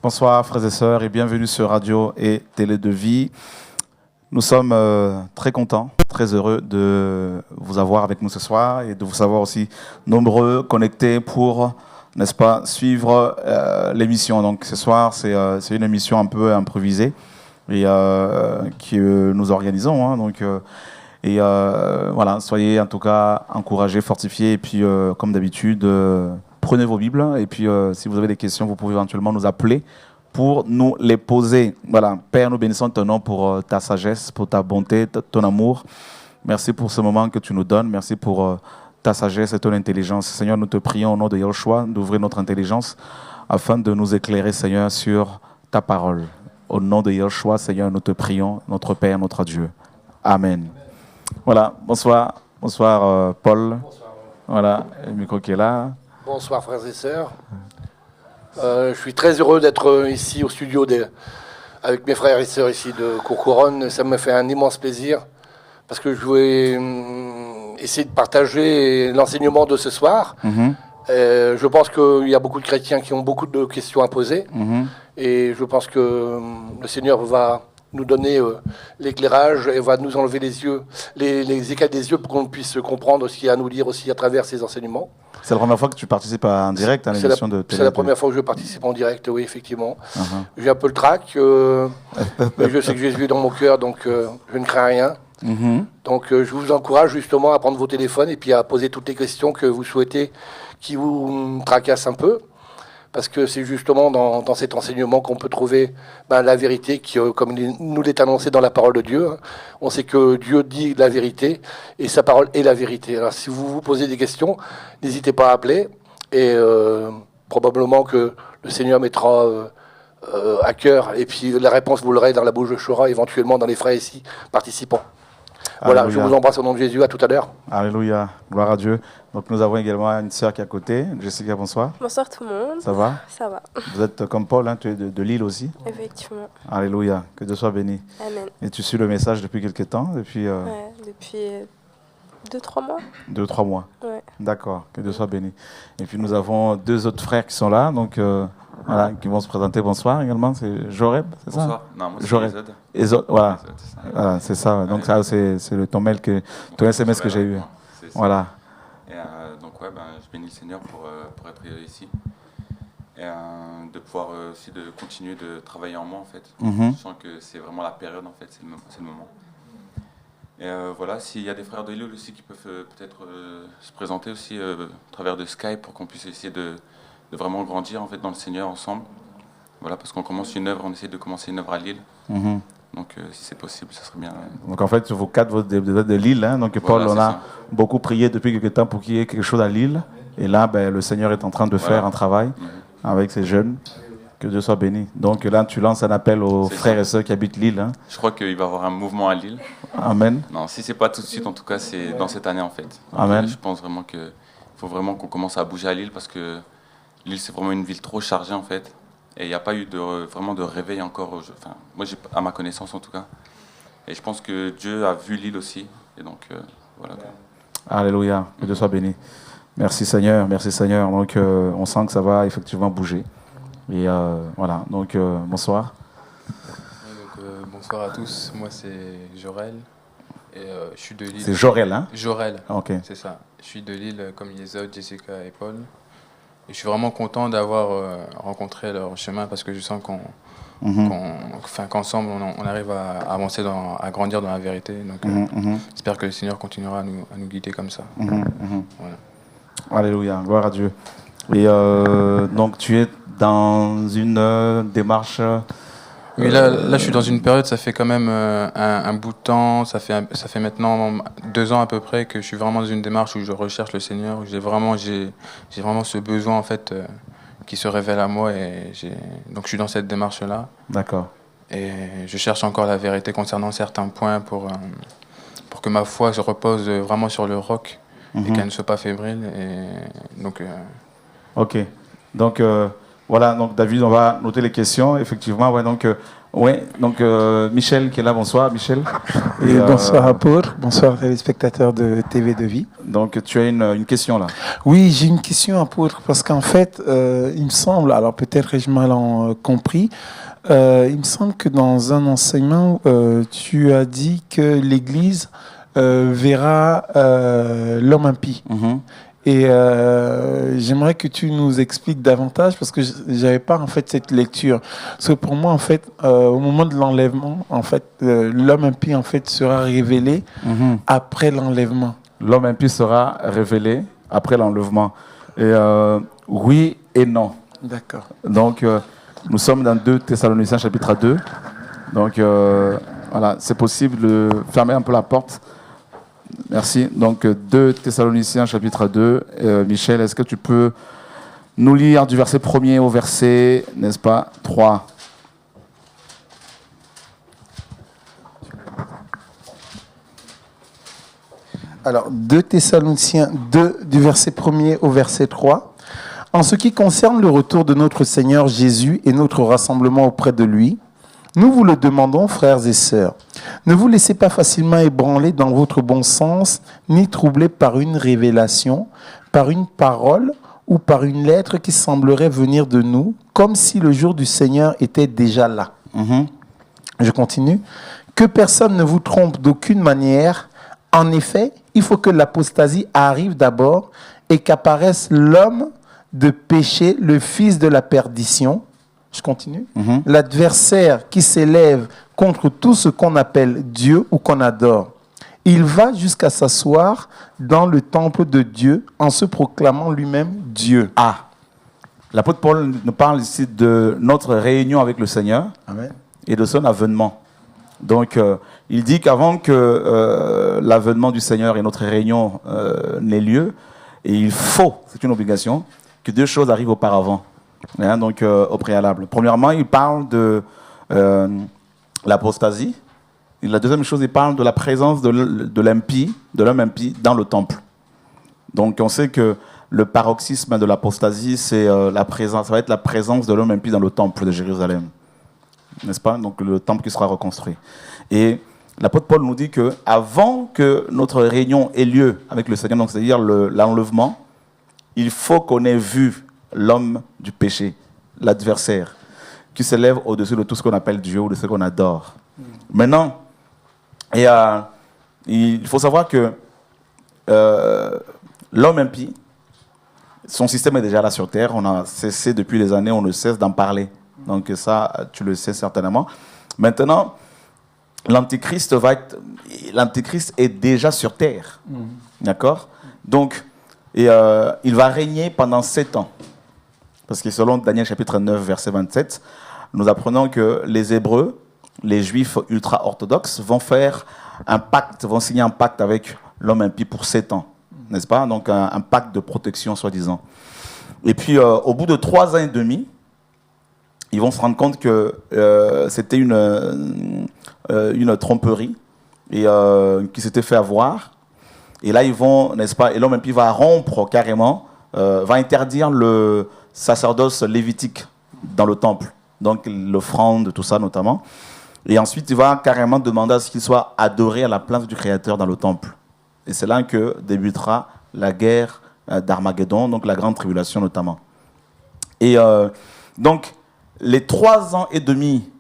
Bonsoir frères et sœurs et bienvenue sur Radio et Télé de Vie. Nous sommes très contents, très heureux de vous avoir avec nous ce soir et de vous savoir aussi nombreux, connectés pour, n'est-ce pas, suivre l'émission. Donc ce soir, c'est une émission un peu improvisée et que nous organisons. Hein, donc, voilà, soyez en tout cas encouragés, fortifiés et puis comme d'habitude, prenez vos Bibles et puis si vous avez des questions, vous pouvez éventuellement nous appeler pour nous les poser. Voilà, Père, nous bénissons ton nom pour ta sagesse, pour ta bonté, ton amour. Merci pour ce moment que tu nous donnes. Merci pour ta sagesse et ton intelligence. Seigneur, nous te prions au nom de Yahushua d'ouvrir notre intelligence afin de nous éclairer, Seigneur, sur ta parole. Au nom de Yahushua, Seigneur, nous te prions, notre Père, notre Dieu. Amen. Voilà, bonsoir. Bonsoir, Paul. Bonsoir. Voilà, le micro qui est là. Bonsoir, frères et sœurs. Je suis très heureux d'être ici au studio avec mes frères et sœurs ici de Courcouronnes. Ça me fait un immense plaisir parce que je vais essayer de partager l'enseignement de ce soir. Je pense qu'il y a beaucoup de chrétiens qui ont beaucoup de questions à poser et je pense que le Seigneur va nous donner l'éclairage et va nous enlever les yeux, les écailles des yeux pour qu'on puisse comprendre ce qu'il y a à nous lire aussi à travers ces enseignements. C'est la première fois que tu participes en direct à l'émission de télé. C'est la première fois que je participe en direct, oui, effectivement. J'ai un peu le trac, mais je sais que Jésus est dans mon cœur, donc je ne crains rien. Donc je vous encourage justement à prendre vos téléphones et puis à poser toutes les questions que vous souhaitez qui vous tracassent un peu. Parce que c'est justement dans cet enseignement qu'on peut trouver la vérité qui, comme il nous l'est annoncé dans la parole de Dieu. On sait que Dieu dit la vérité et sa parole est la vérité. Alors si vous vous posez des questions, n'hésitez pas à appeler et probablement que le Seigneur mettra à cœur et puis la réponse vous l'aurez dans la bouche de Shora, éventuellement dans les frères ici participants. Voilà, Alléluia. je vous embrasse au nom de Jésus, à tout à l'heure. Alléluia, gloire à Dieu. Donc nous avons également une sœur qui est à côté. Jessica, bonsoir. Bonsoir tout le monde. Ça va? Ça va. Vous êtes comme Paul, hein, tu es de Lille aussi. Effectivement. Alléluia, que Dieu soit béni. Amen. Et tu suis le message depuis quelques temps, depuis Ouais, depuis 2-3 mois. 2-3 mois. Ouais. D'accord, que Dieu soit béni. Et puis nous avons deux autres frères qui sont là, donc voilà, qui vont se présenter. Bonsoir également, c'est Joreb, c'est ça? Bonsoir, non, moi c'est Joreb. Ezod. Voilà, Ezod, c'est ça. voilà, c'est ça. Donc ça, c'est ton mail, ton SMS que j'ai eu. C'est ça. Voilà. Et donc ouais, je bénis le Seigneur pour être ici. Et de pouvoir aussi de continuer de travailler en moi en fait. Je sens que c'est vraiment la période en fait, c'est le moment. Et voilà, s'il y a des frères de Lille aussi qui peuvent peut-être se présenter aussi à travers de Skype pour qu'on puisse essayer de vraiment grandir en fait dans le Seigneur ensemble. Voilà, parce qu'on commence une œuvre, on essaie de commencer une œuvre à Lille. Donc si c'est possible, ça serait bien. Donc en fait, vos quatre, vous êtes de Lille. Hein, donc Paul, voilà, on a beaucoup prié depuis quelque temps pour qu'il y ait quelque chose à Lille. Et là, le Seigneur est en train de faire un travail avec ces jeunes. Que Dieu soit béni. Donc là, tu lances un appel aux frères et sœurs qui habitent Lille. Hein. Je crois qu'il va y avoir un mouvement à Lille. Amen. Non, si c'est pas tout de suite, en tout cas, c'est dans cette année en fait. Donc, Amen. je pense vraiment qu'il faut vraiment qu'on commence à bouger à Lille parce que Lille, c'est vraiment une ville trop chargée en fait. Et il n'y a pas eu vraiment de réveil encore. Enfin, moi, à ma connaissance en tout cas. Et je pense que Dieu a vu Lille aussi. Et donc, voilà. Alléluia. Que Dieu soit béni. Merci Seigneur. Merci Seigneur. Donc on sent que ça va effectivement bouger. Et voilà. Donc bonsoir. Bonsoir à tous. Moi, c'est Jorel. Et je suis de Lille. C'est Jorel, hein? Jorel. Ok. C'est ça. Je suis de Lille comme Yesod, Jessica et Paul. Et je suis vraiment content d'avoir rencontré leur chemin parce que je sens qu'ensemble, on arrive à avancer, à grandir dans la vérité. Donc, j'espère que le Seigneur continuera à nous guider comme ça. Voilà. Alléluia, gloire à Dieu. Et donc, tu es dans une démarche... Oui, là, je suis dans une période, ça fait quand même un bout de temps, ça fait maintenant 2 ans à peu près que je suis vraiment dans une démarche où je recherche le Seigneur, où j'ai vraiment ce besoin en fait qui se révèle à moi et donc je suis dans cette démarche-là. D'accord. Et je cherche encore la vérité concernant certains points pour que ma foi se repose vraiment sur le roc et qu'elle ne soit pas fébrile. Et donc. Ok. Donc voilà, donc David, on va noter les questions. Effectivement, ouais, donc Oui, donc Michel qui est là, bonsoir Michel. Et bonsoir apôtre, bonsoir téléspectateurs de TV de Vie. Donc tu as une question là. Oui, j'ai une question apôtre, parce qu'en fait, il me semble, alors peut-être ai-je mal compris, il me semble que dans un enseignement, tu as dit que l'Église verra l'homme impie. Et j'aimerais que tu nous expliques davantage, parce que j'avais pas en fait cette lecture. Parce que pour moi en fait, au moment de l'enlèvement, en fait, l'homme impie en fait sera révélé après l'enlèvement. L'homme impie sera révélé après l'enlèvement. Et oui et non. D'accord. Donc nous sommes dans 2 Thessaloniciens chapitre 2. Donc voilà, c'est possible de fermer un peu la porte. Merci. Donc 2 Thessaloniciens chapitre 2. Michel, est-ce que tu peux nous lire du verset 1er au verset, n'est-ce pas, 3? Alors 2 Thessaloniciens 2 du verset 1er au verset 3. En ce qui concerne le retour de notre Seigneur Jésus et notre rassemblement auprès de lui, nous vous le demandons, frères et sœurs. Ne vous laissez pas facilement ébranler dans votre bon sens, ni troubler par une révélation, par une parole ou par une lettre qui semblerait venir de nous, comme si le jour du Seigneur était déjà là. Je continue. Que personne ne vous trompe d'aucune manière. En effet, il faut que l'apostasie arrive d'abord et qu'apparaisse l'homme de péché, le fils de la perdition. Je continue. L'adversaire qui s'élève contre tout ce qu'on appelle Dieu ou qu'on adore. Il va jusqu'à s'asseoir dans le temple de Dieu en se proclamant lui-même Dieu. Ah, l'apôtre Paul nous parle ici de notre réunion avec le Seigneur. Amen. Et de son avènement. Donc, il dit qu'avant que l'avènement du Seigneur et notre réunion n'ait lieu, et il faut, c'est une obligation, que 2 choses arrivent auparavant. Donc au préalable. Premièrement, il parle de l'apostasie. Et la deuxième chose, il parle de la présence de l'homme impie dans le temple. Donc on sait que le paroxysme de l'apostasie, c'est la présence, ça va être la présence de l'homme impie dans le temple de Jérusalem, n'est-ce pas? Donc le temple qui sera reconstruit. Et l'apôtre Paul nous dit que avant que notre réunion ait lieu avec le Seigneur, donc c'est-à-dire l'enlèvement, il faut qu'on ait vu l'homme du péché, l'adversaire, qui s'élève au-dessus de tout ce qu'on appelle Dieu ou de ce qu'on adore. Maintenant, il faut savoir que l'homme impie, son système est déjà là sur Terre. On a cessé depuis des années, on ne cesse d'en parler. Donc ça, tu le sais certainement. Maintenant, l'Antichrist est déjà sur Terre. D'accord? Donc, il va régner pendant 7 ans. Parce que selon Daniel chapitre 9, verset 27, nous apprenons que les Hébreux, les Juifs ultra-orthodoxes, vont signer un pacte avec l'homme impie pour 7 ans, n'est-ce pas? Donc un pacte de protection, soi-disant. Et puis, au bout de 3 ans et demi, ils vont se rendre compte que c'était une tromperie et qui s'était fait avoir. Et là, ils vont, n'est-ce pas? Et l'homme impie va rompre carrément, va interdire le sacerdoce lévitique dans le temple, donc l'offrande, tout ça notamment. Et ensuite, il va carrément demander à ce qu'il soit adoré à la place du Créateur dans le temple. Et c'est là que débutera la guerre d'Armageddon, donc la grande tribulation notamment. Et donc, les 3 ans et demi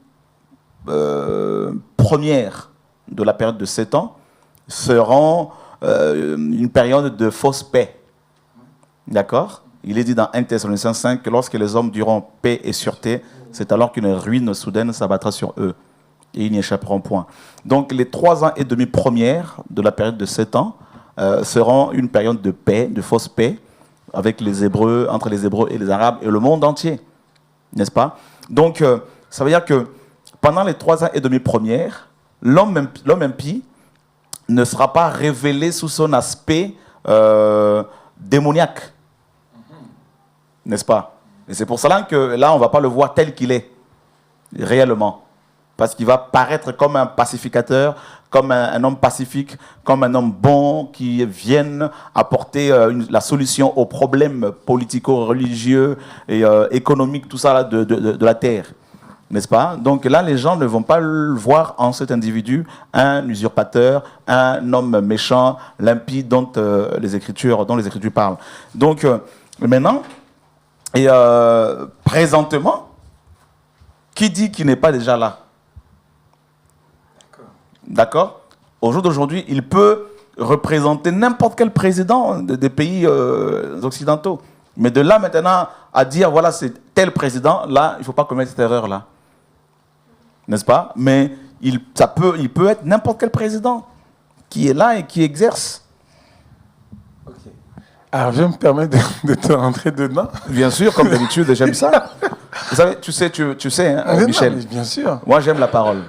premières de la période de 7 ans seront une période de fausse paix. D'accord? Il est dit dans 1 Thessaloniciens 5 que lorsque les hommes diront paix et sûreté, c'est alors qu'une ruine soudaine s'abattra sur eux. Et ils n'y échapperont point. Donc les 3 ans et demi premières de la période de 7 ans seront une période de paix, de fausse paix, avec les Hébreux, entre les Hébreux et les Arabes et le monde entier. N'est-ce pas? Donc ça veut dire que pendant les 3 ans et demi premières, l'homme impie ne sera pas révélé sous son aspect démoniaque. N'est-ce pas? Et c'est pour cela que là, on ne va pas le voir tel qu'il est, réellement. Parce qu'il va paraître comme un pacificateur, comme un homme pacifique, comme un homme bon qui vienne apporter la solution aux problèmes politico-religieux et économiques, tout ça là, de la terre. n'est-ce pas? Donc là, les gens ne vont pas le voir en cet individu un usurpateur, un homme méchant, limpide dont les Écritures parlent. Donc maintenant, et présentement, qui dit qu'il n'est pas déjà là? D'accord? Au jour d'aujourd'hui, il peut représenter n'importe quel président des pays occidentaux. Mais de là maintenant à dire, voilà, c'est tel président, là, il ne faut pas commettre cette erreur-là. N'est-ce pas? Mais il peut être n'importe quel président qui est là et qui exerce. Okay. Alors, je me permets de te rentrer dedans. Bien sûr, comme d'habitude, j'aime ça. Vous savez, tu sais hein, Michel. Non, bien sûr. Moi, j'aime la parole.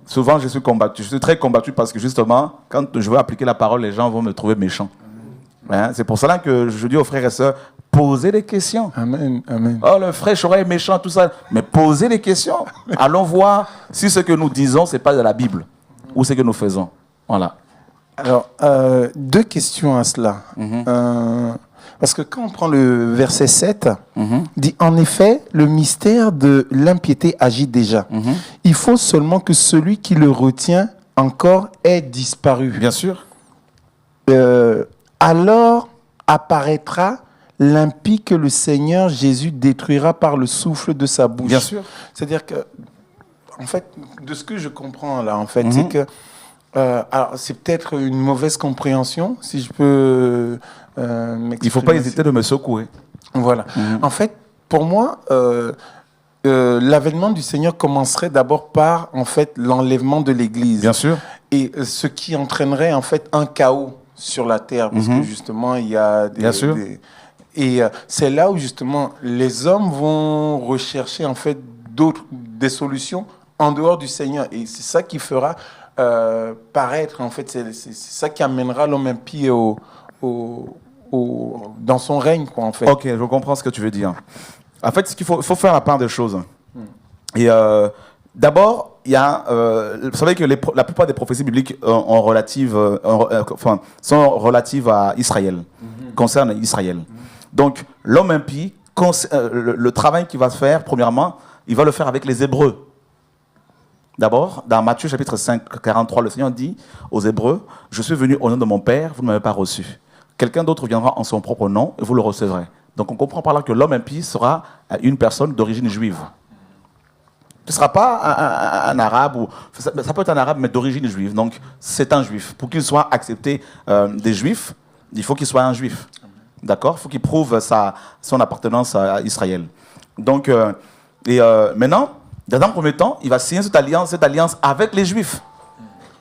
Souvent, je suis combattu. Je suis très combattu parce que, justement, quand je veux appliquer la parole, les gens vont me trouver méchant. Hein? C'est pour cela que je dis aux frères et sœurs, posez des questions. Amen, amen. Oh, le frère Chora est méchant, tout ça. Mais posez des questions. Allons voir si ce que nous disons, ce n'est pas de la Bible ou ce que nous faisons. Voilà. Alors, 2 questions à cela. Parce que quand on prend le verset 7, dit « En effet, le mystère de l'impiété agit déjà. Il faut seulement que celui qui le retient encore ait disparu. » Bien sûr. Alors apparaîtra l'impie que le Seigneur Jésus détruira par le souffle de sa bouche. Bien sûr. C'est-à-dire que, en fait, de ce que je comprends là, en fait, c'est que, alors c'est peut-être une mauvaise compréhension, si je peux m'exprimer. Il ne faut pas hésiter de me secouer. Voilà. En fait, pour moi, l'avènement du Seigneur commencerait d'abord par, en fait, l'enlèvement de l'Église. Bien sûr. Et ce qui entraînerait, en fait, un chaos sur la terre, parce que justement, il y a des... Bien sûr. Et c'est là où, justement, les hommes vont rechercher, en fait, des solutions en dehors du Seigneur. Et c'est ça qui fera paraître, en fait, c'est ça qui amènera l'homme impie dans son règne, quoi, en fait. Ok, je comprends ce que tu veux dire. En fait, ce qu'il faut faire la part des choses. Et d'abord, il y a, vous savez que la plupart des prophéties bibliques sont relatives à Israël, concernent Israël. Donc, l'homme impie, le travail qu'il va faire, premièrement, il va le faire avec les Hébreux. D'abord, dans Matthieu chapitre 5, 43, le Seigneur dit aux Hébreux, « Je suis venu au nom de mon Père, vous ne m'avez pas reçu. Quelqu'un d'autre viendra en son propre nom et vous le recevrez. » Donc, on comprend par là que l'homme impie sera une personne d'origine juive. Ce ne sera pas un arabe, ou ça peut être un arabe, mais d'origine juive. Donc, c'est un juif. Pour qu'il soit accepté des juifs, il faut qu'il soit un juif. D'accord? Il faut qu'il prouve son appartenance à Israël. Donc, maintenant, dans un premier temps, il va signer cette alliance avec les juifs.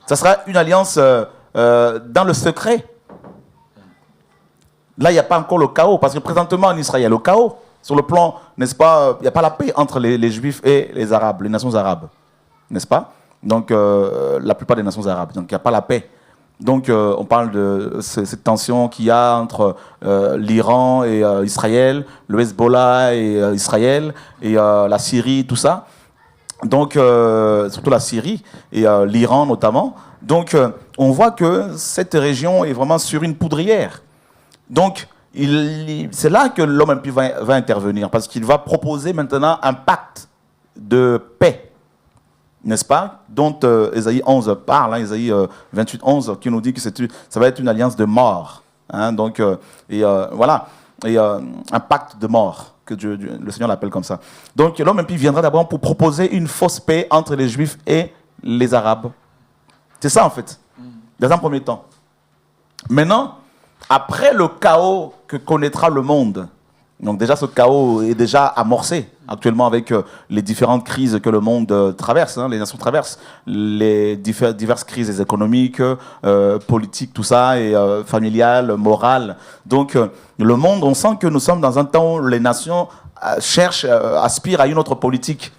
Ça sera une alliance dans le secret. Là, il n'y a pas encore le chaos, parce que présentement en Israël, il y a le chaos. Sur le plan, n'est-ce pas, il n'y a pas la paix entre les Juifs et les Arabes, les nations arabes, n'est-ce pas? Donc, la plupart des nations arabes. Donc, il n'y a pas la paix. Donc, on parle de cette tension qu'il y a entre l'Iran et Israël, le Hezbollah et Israël, et la Syrie, tout ça. Donc, surtout la Syrie et l'Iran notamment. Donc, on voit que cette région est vraiment sur une poudrière. Donc, c'est là que l'homme impie va intervenir, parce qu'il va proposer maintenant un pacte de paix, n'est-ce pas? Dont Ésaïe 11 parle, hein, Ésaïe 28, 11, qui nous dit que ça va être une alliance de mort. Hein, donc, voilà, et un pacte de mort, que le Seigneur l'appelle comme ça. Donc, l'homme impie viendra d'abord pour proposer une fausse paix entre les Juifs et les Arabes. C'est ça, en fait, dans un premier temps. Maintenant, après le chaos que connaîtra le monde, donc déjà ce chaos est déjà amorcé actuellement avec les différentes crises que le monde traverse, hein, les nations traversent, les diverses crises économiques, politiques, tout ça, et familiales, morales. Donc le monde, on sent que nous sommes dans un temps où les nations aspirent à une autre politique,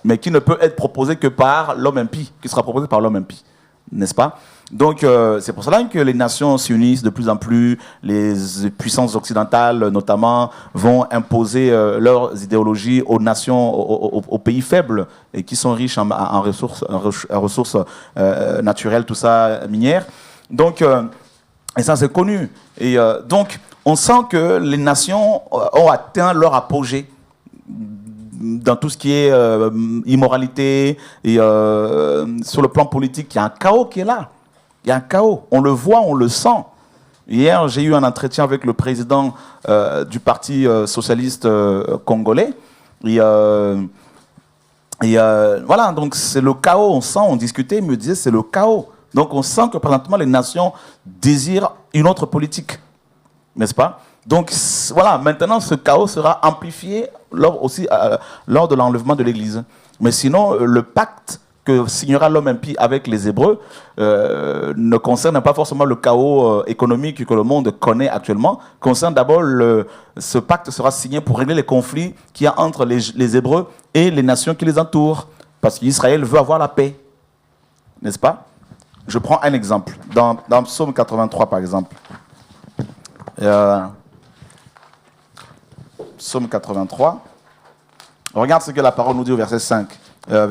mais qui ne peut être proposée que par l'homme impie, qui sera proposée par l'homme impie, n'est-ce pas? Donc, c'est pour cela que les nations s'unissent de plus en plus, les puissances occidentales notamment vont imposer leurs idéologies aux nations, aux pays faibles et qui sont riches en ressources naturelles, tout ça, minières. Donc, et ça c'est connu. Et donc, on sent que les nations ont atteint leur apogée dans tout ce qui est immoralité, et sur le plan politique, il y a un chaos qui est là. Il y a un chaos. On le voit, on le sent. Hier, j'ai eu un entretien avec le président du Parti socialiste congolais. Et voilà, donc c'est le chaos. On sent, on discutait, il me disait c'est le chaos. Donc on sent que présentement les nations désirent une autre politique, n'est-ce pas? Donc voilà, maintenant ce chaos sera amplifié lors de l'enlèvement de l'Église. Mais sinon, le pacte que signera l'homme impie avec les Hébreux ne concerne pas forcément le chaos économique que le monde connaît actuellement. Concerne d'abord ce pacte sera signé pour régler les conflits qu'il y a entre les Hébreux et les nations qui les entourent. Parce qu'Israël veut avoir la paix. N'est-ce pas? Je prends un exemple. Dans Psaume 83, par exemple. Psaume 83. Regarde ce que la parole nous dit au verset 5. À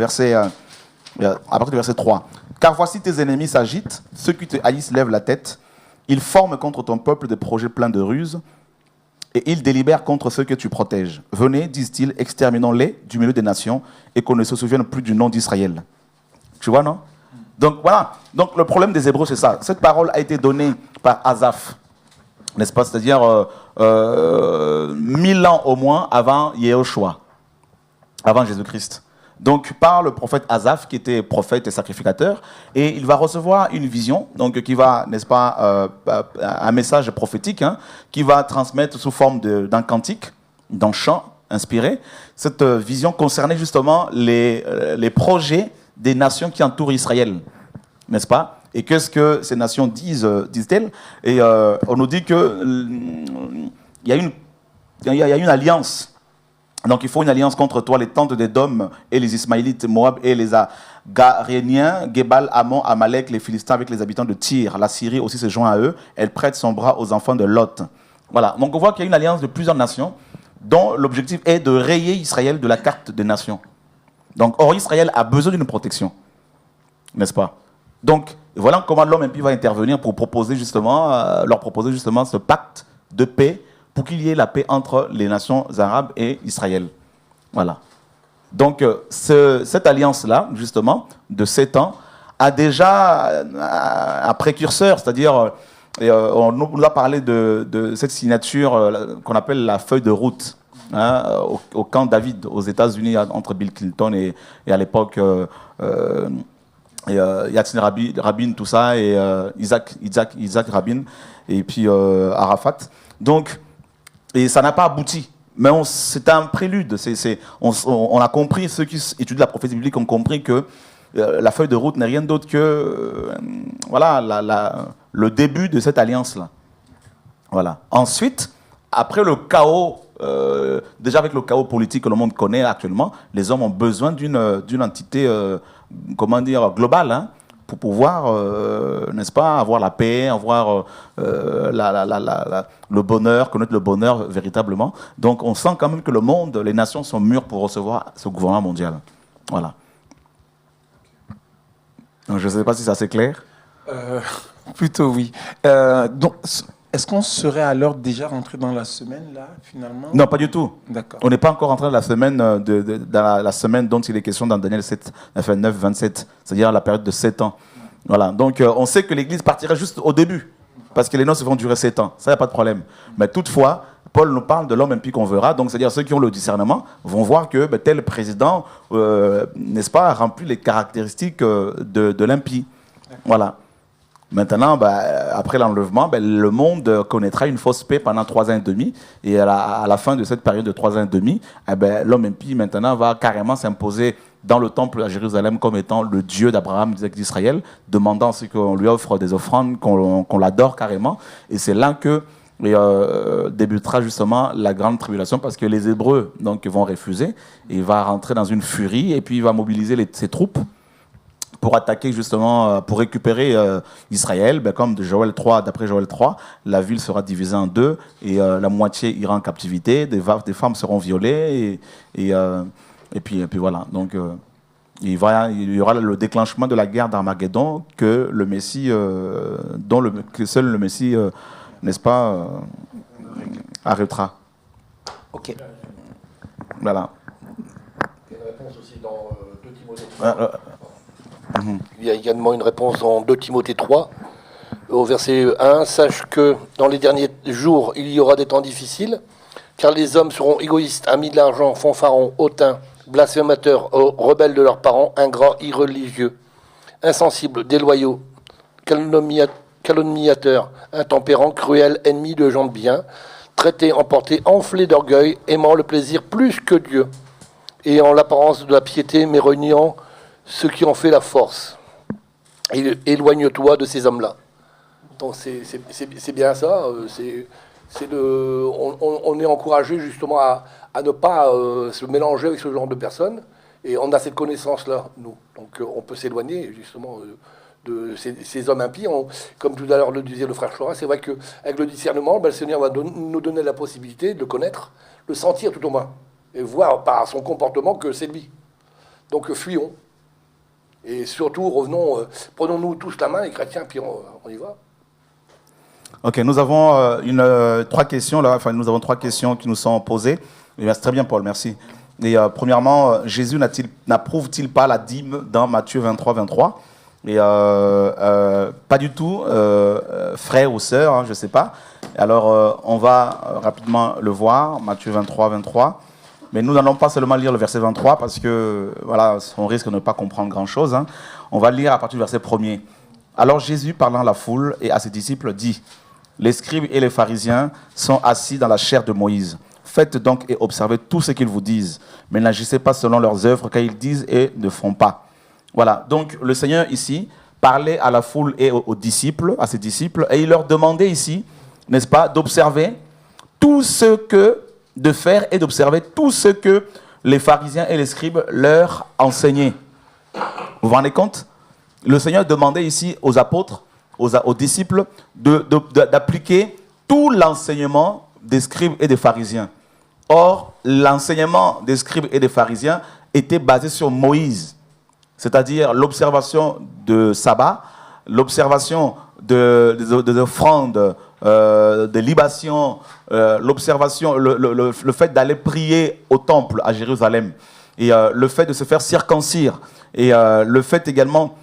partir du verset 3. Car voici tes ennemis s'agitent, ceux qui te haïssent lèvent la tête, ils forment contre ton peuple des projets pleins de ruses, et ils délibèrent contre ceux que tu protèges. Venez, disent-ils, exterminons-les du milieu des nations, et qu'on ne se souvienne plus du nom d'Israël. Tu vois, non? Donc voilà. Donc le problème des Hébreux, c'est ça. Cette parole a été donnée par Asaph, n'est-ce pas? C'est-à-dire 1000 ans au moins avant Yehoshua, avant Jésus-Christ. Donc par le prophète Asaph, qui était prophète et sacrificateur, et il va recevoir une vision, donc qui va, n'est-ce pas, un message prophétique, hein, qui va transmettre sous forme d'un cantique, d'un chant inspiré. Cette vision concernait justement les projets des nations qui entourent Israël, n'est-ce pas? Et qu'est-ce que ces nations disent-elles? Et on nous dit qu'il y a une alliance. Donc il faut une alliance contre toi, les tentes d'Édom et les Ismaélites, Moab et les Agaréniens, Gebal, Ammon, Amalek, les Philistins avec les habitants de Tyr. La Syrie aussi se joint à eux. Elle prête son bras aux enfants de Lot. Voilà. Donc on voit qu'il y a une alliance de plusieurs nations dont l'objectif est de rayer Israël de la carte des nations. Donc or Israël a besoin d'une protection, n'est-ce pas? Donc voilà comment l'homme impie va intervenir pour proposer leur proposer justement ce pacte de paix, pour qu'il y ait la paix entre les nations arabes et Israël. Voilà. Donc, cette alliance-là, justement, de 7 ans, a déjà un précurseur, c'est-à-dire, on nous a parlé de cette signature qu'on appelle la feuille de route, hein, au camp David, aux États-Unis, entre Bill Clinton et à l'époque Yatzin Rabin, tout ça, et Isaac Rabin, et puis Arafat. Donc, et ça n'a pas abouti. Mais c'est un prélude. On a compris, ceux qui étudient la prophétie biblique ont compris que la feuille de route n'est rien d'autre que le début de cette alliance-là. Voilà. Ensuite, après le chaos, déjà avec le chaos politique que le monde connaît actuellement, les hommes ont besoin d'une entité, globale, hein, pour pouvoir, n'est-ce pas, avoir la paix, avoir le bonheur, connaître le bonheur véritablement. Donc on sent quand même que le monde, les nations sont mûres pour recevoir ce gouvernement mondial. Voilà. Donc, je ne sais pas si c'est assez clair. Plutôt oui. Donc, est-ce qu'on serait alors déjà rentré dans la semaine, là, finalement? Non, pas du tout. D'accord. On n'est pas encore rentré dans la semaine, dans la semaine dont il est question dans Daniel 7, 9, 27, c'est-à-dire la période de 7 ans. Voilà. Donc, on sait que l'Église partira juste au début, parce que les noces vont durer 7 ans. Ça, il n'y a pas de problème. Mais toutefois, Paul nous parle de l'homme impie qu'on verra. Donc, c'est-à-dire ceux qui ont le discernement vont voir que tel président, n'est-ce pas, remplit les caractéristiques de l'impie. Voilà. Maintenant, après l'enlèvement, le monde connaîtra une fausse paix pendant 3 ans et demi. Et à la fin de cette période de 3 ans et demi, l'homme impie maintenant va carrément s'imposer dans le temple à Jérusalem comme étant le Dieu d'Abraham, d'Israël, demandant ce qu'on lui offre des offrandes, qu'on l'adore carrément. Et c'est là que débutera justement la grande tribulation, parce que les Hébreux vont refuser. Et il va rentrer dans une furie et puis il va mobiliser ses troupes pour attaquer justement, pour récupérer Israël. Comme d'après Joël 3, la ville sera divisée en 2 et la moitié ira en captivité, des femmes seront violées et puis voilà. Donc il y aura le déclenchement de la guerre d'Armageddon que le Messie, que seul le Messie, n'est-ce pas, arrêtera. Ok. Voilà. réponse aussi dans 2 Timothée 3. Il y a également une réponse dans 2 Timothée 3, au verset 1. Sache que dans les derniers jours, il y aura des temps difficiles, car les hommes seront égoïstes, amis de l'argent, fanfarons, hautains, blasphémateurs, rebelles de leurs parents, ingrats, irreligieux, insensibles, déloyaux, calomniateurs, intempérants, cruels, ennemis de gens de bien, traités, emportés, enflés d'orgueil, aimant le plaisir plus que Dieu, ayant l'apparence de la piété, mais reniant ceux qui en fait la force. Éloigne-toi de ces hommes-là. Donc c'est bien ça. On est encouragé justement à ne pas se mélanger avec ce genre de personnes. Et on a cette connaissance-là, nous. Donc on peut s'éloigner justement de ces hommes impies. Comme tout à l'heure le disait le frère Chora, c'est vrai qu'avec le discernement, le Seigneur va nous donner la possibilité de le connaître, le sentir tout au moins, et voir par son comportement que c'est lui. Donc fuyons. Et surtout, prenons-nous tous la main, les chrétiens, puis on y va. Ok, nous avons 3 questions là. Enfin, nous avons 3 questions qui nous sont posées. C'est très bien, Paul, merci. Et premièrement, Jésus n'approuve-t-il pas la dîme dans Matthieu 23, 23 ? Et pas du tout, frère ou sœur, hein, je ne sais pas. Alors, on va rapidement le voir, Matthieu 23, 23. Mais nous n'allons pas seulement lire le verset 23 parce que, voilà, on risque de ne pas comprendre grand-chose. Hein. On va lire à partir du verset 1er. Alors Jésus, parlant à la foule et à ses disciples, dit : les scribes et les pharisiens sont assis dans la chaire de Moïse. Faites donc et observez tout ce qu'ils vous disent, mais n'agissez pas selon leurs œuvres, car ils disent et ne font pas. Voilà, donc le Seigneur ici parlait à la foule et aux disciples, à ses disciples, et il leur demandait ici, n'est-ce pas, d'observer tout ce que, de faire et d'observer tout ce que les pharisiens et les scribes leur enseignaient. Vous vous rendez compte ? Le Seigneur demandait ici aux apôtres, aux disciples, d'appliquer tout l'enseignement des scribes et des pharisiens. Or, l'enseignement des scribes et des pharisiens était basé sur Moïse, c'est-à-dire l'observation de sabbat, l'observation des offrandes, des libations, l'observation, le fait d'aller prier au temple à Jérusalem, et le fait de se faire circoncire, et le fait également,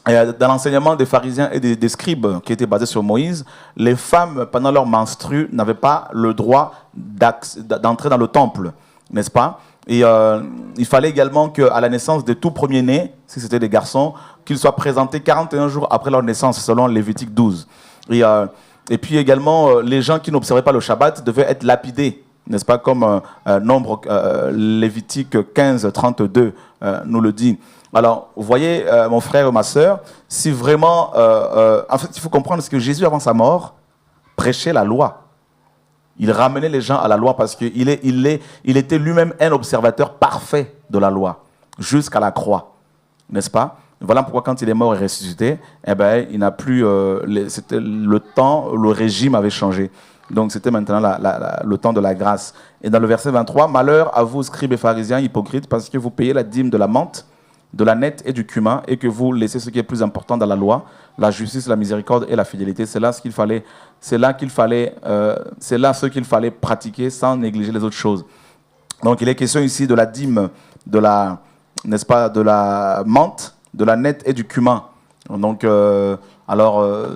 dans l'enseignement des pharisiens et des scribes qui était basé sur Moïse, les femmes, pendant leur menstru, n'avaient pas le droit d'entrer dans le temple, n'est-ce pas ? Et il fallait également qu'à la naissance des tout premiers-nés, si c'était des garçons, qu'ils soient présentés 41 jours après leur naissance, selon Lévitique 12. Et puis également, les gens qui n'observaient pas le Shabbat devaient être lapidés, n'est-ce pas, comme Nombre Lévitique 15, 32 nous le dit. Alors, vous voyez, mon frère et ma sœur, si vraiment... en fait, il faut comprendre ce que Jésus, avant sa mort, prêchait la loi. Il ramenait les gens à la loi parce qu'il était lui-même un observateur parfait de la loi, jusqu'à la croix, n'est-ce pas ? Voilà pourquoi quand il est mort et ressuscité, eh ben, il n'a plus... c'était le temps, le régime avait changé. Donc c'était maintenant le temps de la grâce. Et dans le verset 23, « Malheur à vous, scribes et pharisiens, hypocrites, parce que vous payez la dîme de la menthe, de la nette et du cumin, et que vous laissez ce qui est plus important dans la loi, la justice, la miséricorde et la fidélité. » C'est là ce qu'il fallait pratiquer sans négliger les autres choses. Donc il est question ici de la dîme, n'est-ce pas, de la menthe, de la nette et du cumin. Donc,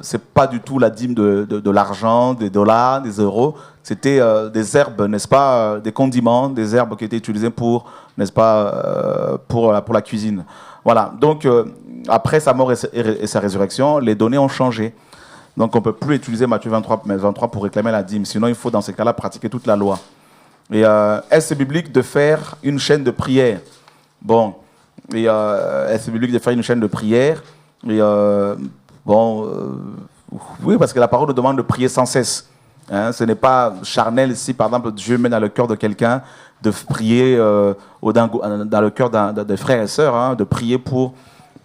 c'est pas du tout la dîme de l'argent, des dollars, des euros. C'était des herbes, n'est-ce pas, des condiments, des herbes qui étaient utilisées pour, n'est-ce pas, pour la cuisine. Voilà. Donc, après sa mort et sa résurrection, les données ont changé. Donc, on ne peut plus utiliser Matthieu 23 pour réclamer la dîme. Sinon, il faut, dans ces cas-là, pratiquer toute la loi. Et est-ce biblique de faire une chaîne de prière ? Bon. Et est-ce biblique de faire une chaîne de prière ? Et oui, parce que la parole nous demande de prier sans cesse. Hein, ce n'est pas charnel si, par exemple, Dieu met dans le cœur de quelqu'un de prier, dans le cœur des frères et sœurs, hein, de prier pour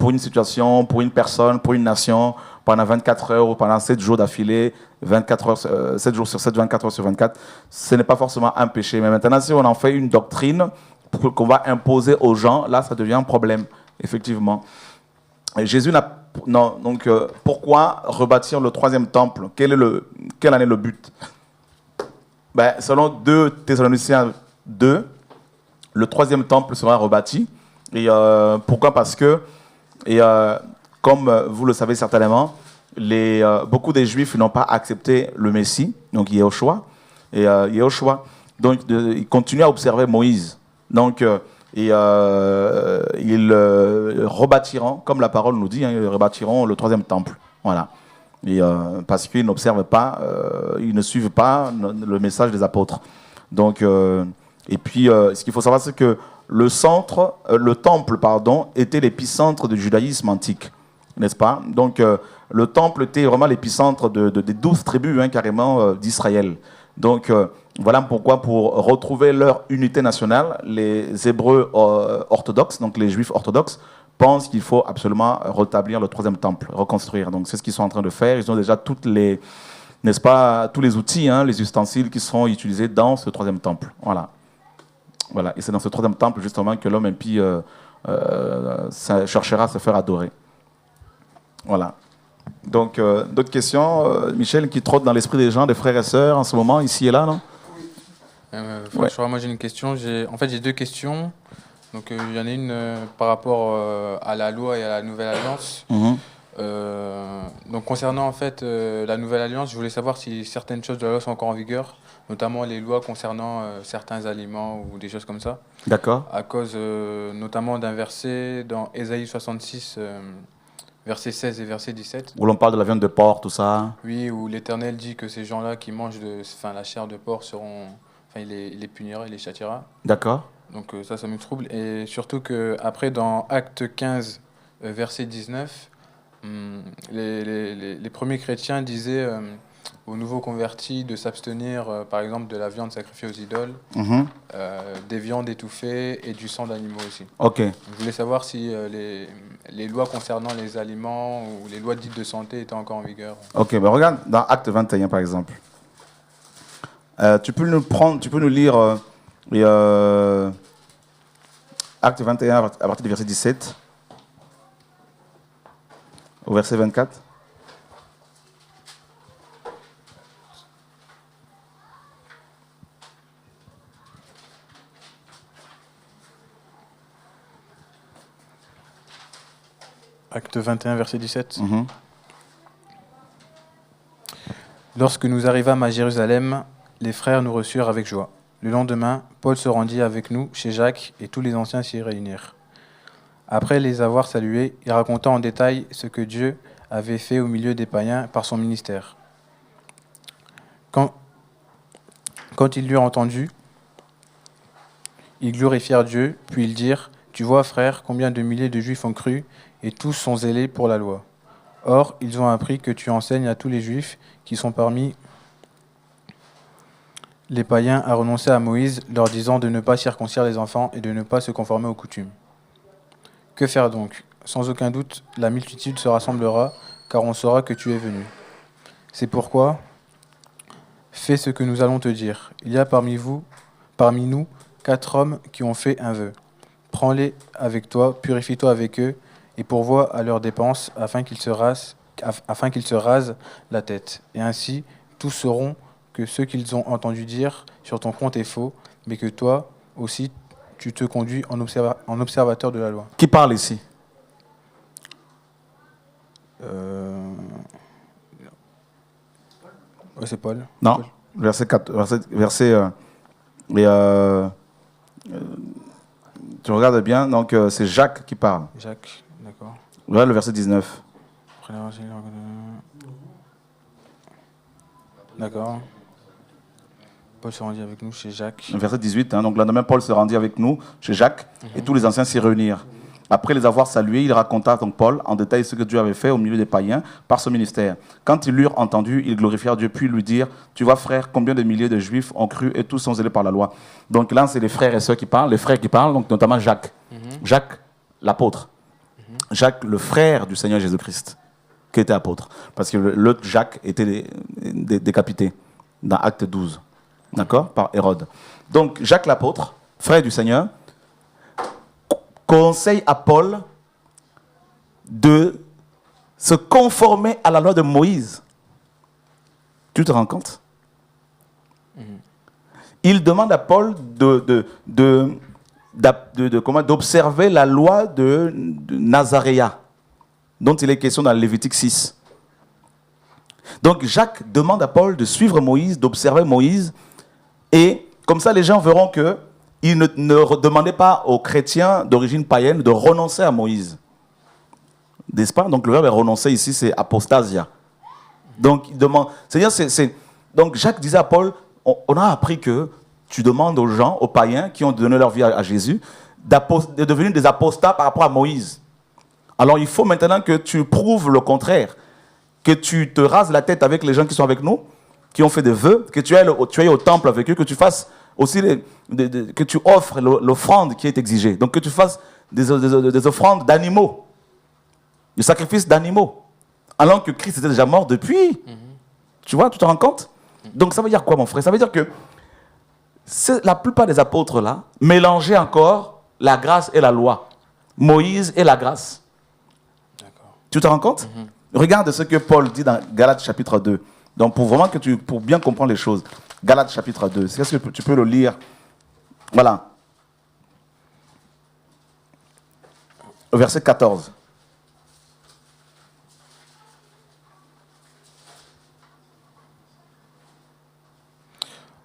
une situation, pour une personne, pour une nation, pendant 24 heures ou pendant 7 jours d'affilée, 7 jours sur 7, 24 heures sur 24. Ce n'est pas forcément un péché. Mais maintenant, si on en fait une doctrine qu'on va imposer aux gens, là, ça devient un problème, effectivement. Et Jésus donc, pourquoi rebâtir le 3e temple ? Quel en est le but ? Selon 2 Thessaloniciens 2, le 3e temple sera rebâti. Et pourquoi? Parce que, comme vous le savez certainement, beaucoup des Juifs n'ont pas accepté le Messie, donc Yehoshua. Et Yehoshua, donc, il continue à observer Moïse. Donc, ils rebâtiront, comme la parole nous dit, ils rebâtiront le 3e temple. Voilà. Et, parce qu'ils n'observent pas, ils ne suivent pas le message des apôtres. Donc, et puis, ce qu'il faut savoir, c'est que le temple, était l'épicentre du judaïsme antique, n'est-ce pas? Donc, le temple était vraiment l'épicentre des 12 tribus, carrément, d'Israël. Donc, voilà pourquoi, pour retrouver leur unité nationale, les Hébreux orthodoxes, donc les Juifs orthodoxes, pensent qu'il faut absolument rétablir le 3e temple, reconstruire. Donc, c'est ce qu'ils sont en train de faire. Ils ont déjà n'est-ce pas, tous les outils, les ustensiles qui seront utilisés dans ce 3e temple. Voilà. Voilà. Et c'est dans ce 3e temple, justement, que l'homme impie cherchera à se faire adorer. Voilà. Donc, d'autres questions, Michel, qui trottent dans l'esprit des gens, des frères et sœurs, en ce moment, ici et là, non? François, moi j'ai une question. En fait, j'ai 2 questions. Donc, il y en a une par rapport à la loi et à la Nouvelle Alliance. Donc, concernant en fait la Nouvelle Alliance, je voulais savoir si certaines choses de la loi sont encore en vigueur, notamment les lois concernant certains aliments ou des choses comme ça. D'accord. À cause notamment d'un verset dans Ésaïe 66, verset 16 et verset 17. Où l'on parle de la viande de porc, tout ça. Oui, où l'Éternel dit que ces gens-là qui mangent la chair de porc il les punira, il les châtiera. D'accord. Donc ça me trouble. Et surtout qu'après, dans Acte 15, verset 19, les premiers chrétiens disaient aux nouveaux convertis de s'abstenir, par exemple, de la viande sacrifiée aux idoles, des viandes étouffées et du sang d'animaux aussi. Ok. Je voulais savoir si les lois concernant les aliments ou les lois dites de santé étaient encore en vigueur. Ok, mais regarde, dans Acte 21, par exemple. Tu peux nous lire Acte 21 à partir du verset 17 au verset 24. Acte 21, verset 17. Lorsque nous arrivâmes à Jérusalem, les frères nous reçurent avec joie. Le lendemain, Paul se rendit avec nous chez Jacques et tous les anciens s'y réunirent. Après les avoir salués, il raconta en détail ce que Dieu avait fait au milieu des païens par son ministère. Quand ils l'eurent entendu, ils glorifièrent Dieu, puis ils dirent « Tu vois, frère, combien de milliers de Juifs ont cru, et tous sont zélés pour la loi. Or, ils ont appris que tu enseignes à tous les Juifs qui sont parmi les païens à renoncer à Moïse, leur disant de ne pas circoncire les enfants et de ne pas se conformer aux coutumes. Que faire donc? Sans aucun doute, la multitude se rassemblera, car on saura que tu es venu. C'est pourquoi, fais ce que nous allons te dire. Il y a parmi nous 4 hommes qui ont fait un vœu. Prends-les avec toi, purifie-toi avec eux, et pourvois à leurs dépenses, afin qu'ils se rasent la tête. Et ainsi, tous sauront que ce qu'ils ont entendu dire sur ton compte est faux, mais que toi aussi, tu te conduis en observateur de la loi. Qui parle ici? C'est Paul. Non, Paul. verset 4. Tu regardes bien, donc c'est Jacques qui parle. Jacques, d'accord. Regarde le verset 19. D'accord. Paul se rendit avec nous chez Jacques. Verset 18, donc le lendemain, Paul se rendit avec nous chez Jacques, et tous les anciens s'y réunirent. Après les avoir salués, il raconta donc Paul en détail ce que Dieu avait fait au milieu des païens par son ministère. Quand ils l'eurent entendu, ils glorifièrent Dieu, puis lui dirent « Tu vois, frère, combien de milliers de Juifs ont cru et tous sont zélés par la loi. » Donc là, c'est les frères et sœurs qui parlent, donc notamment Jacques. Jacques, l'apôtre. Jacques, le frère du Seigneur Jésus-Christ, qui était apôtre. Parce que l'autre Jacques était décapité dans Acte 12. D'accord? Par Hérode. Donc, Jacques l'apôtre, frère du Seigneur, conseille à Paul de se conformer à la loi de Moïse. Tu te rends compte? Il demande à Paul d'observer la loi de Nazaréa, dont il est question dans Lévitique 6. Donc Jacques demande à Paul de suivre Moïse, d'observer Moïse, et comme ça les gens verront qu'il ne demandait pas aux chrétiens d'origine païenne de renoncer à Moïse. N'est-ce pas? Donc le verbe est renoncer ici, c'est apostasia. Donc il demande, donc Jacques disait à Paul, on a appris que tu demandes aux gens, aux païens qui ont donné leur vie à Jésus, de devenir des apostats par rapport à Moïse. Alors il faut maintenant que tu prouves le contraire, que tu te rases la tête avec les gens qui sont avec nous, qui ont fait des vœux, que tu ailles au temple avec eux, que tu fasses aussi que tu offres l'offrande qui est exigée. Donc que tu fasses des offrandes d'animaux, des sacrifices d'animaux, alors que Christ était déjà mort depuis. Tu vois, tu te rends compte? Donc ça veut dire quoi, mon frère? Ça veut dire que la plupart des apôtres là mélangeaient encore la grâce et la loi, Moïse et la grâce. Tu te rends compte? Regarde ce que Paul dit dans Galates chapitre 2. Donc pour bien comprendre les choses, Galates chapitre 2, est-ce que tu peux le lire? Voilà. Verset 14.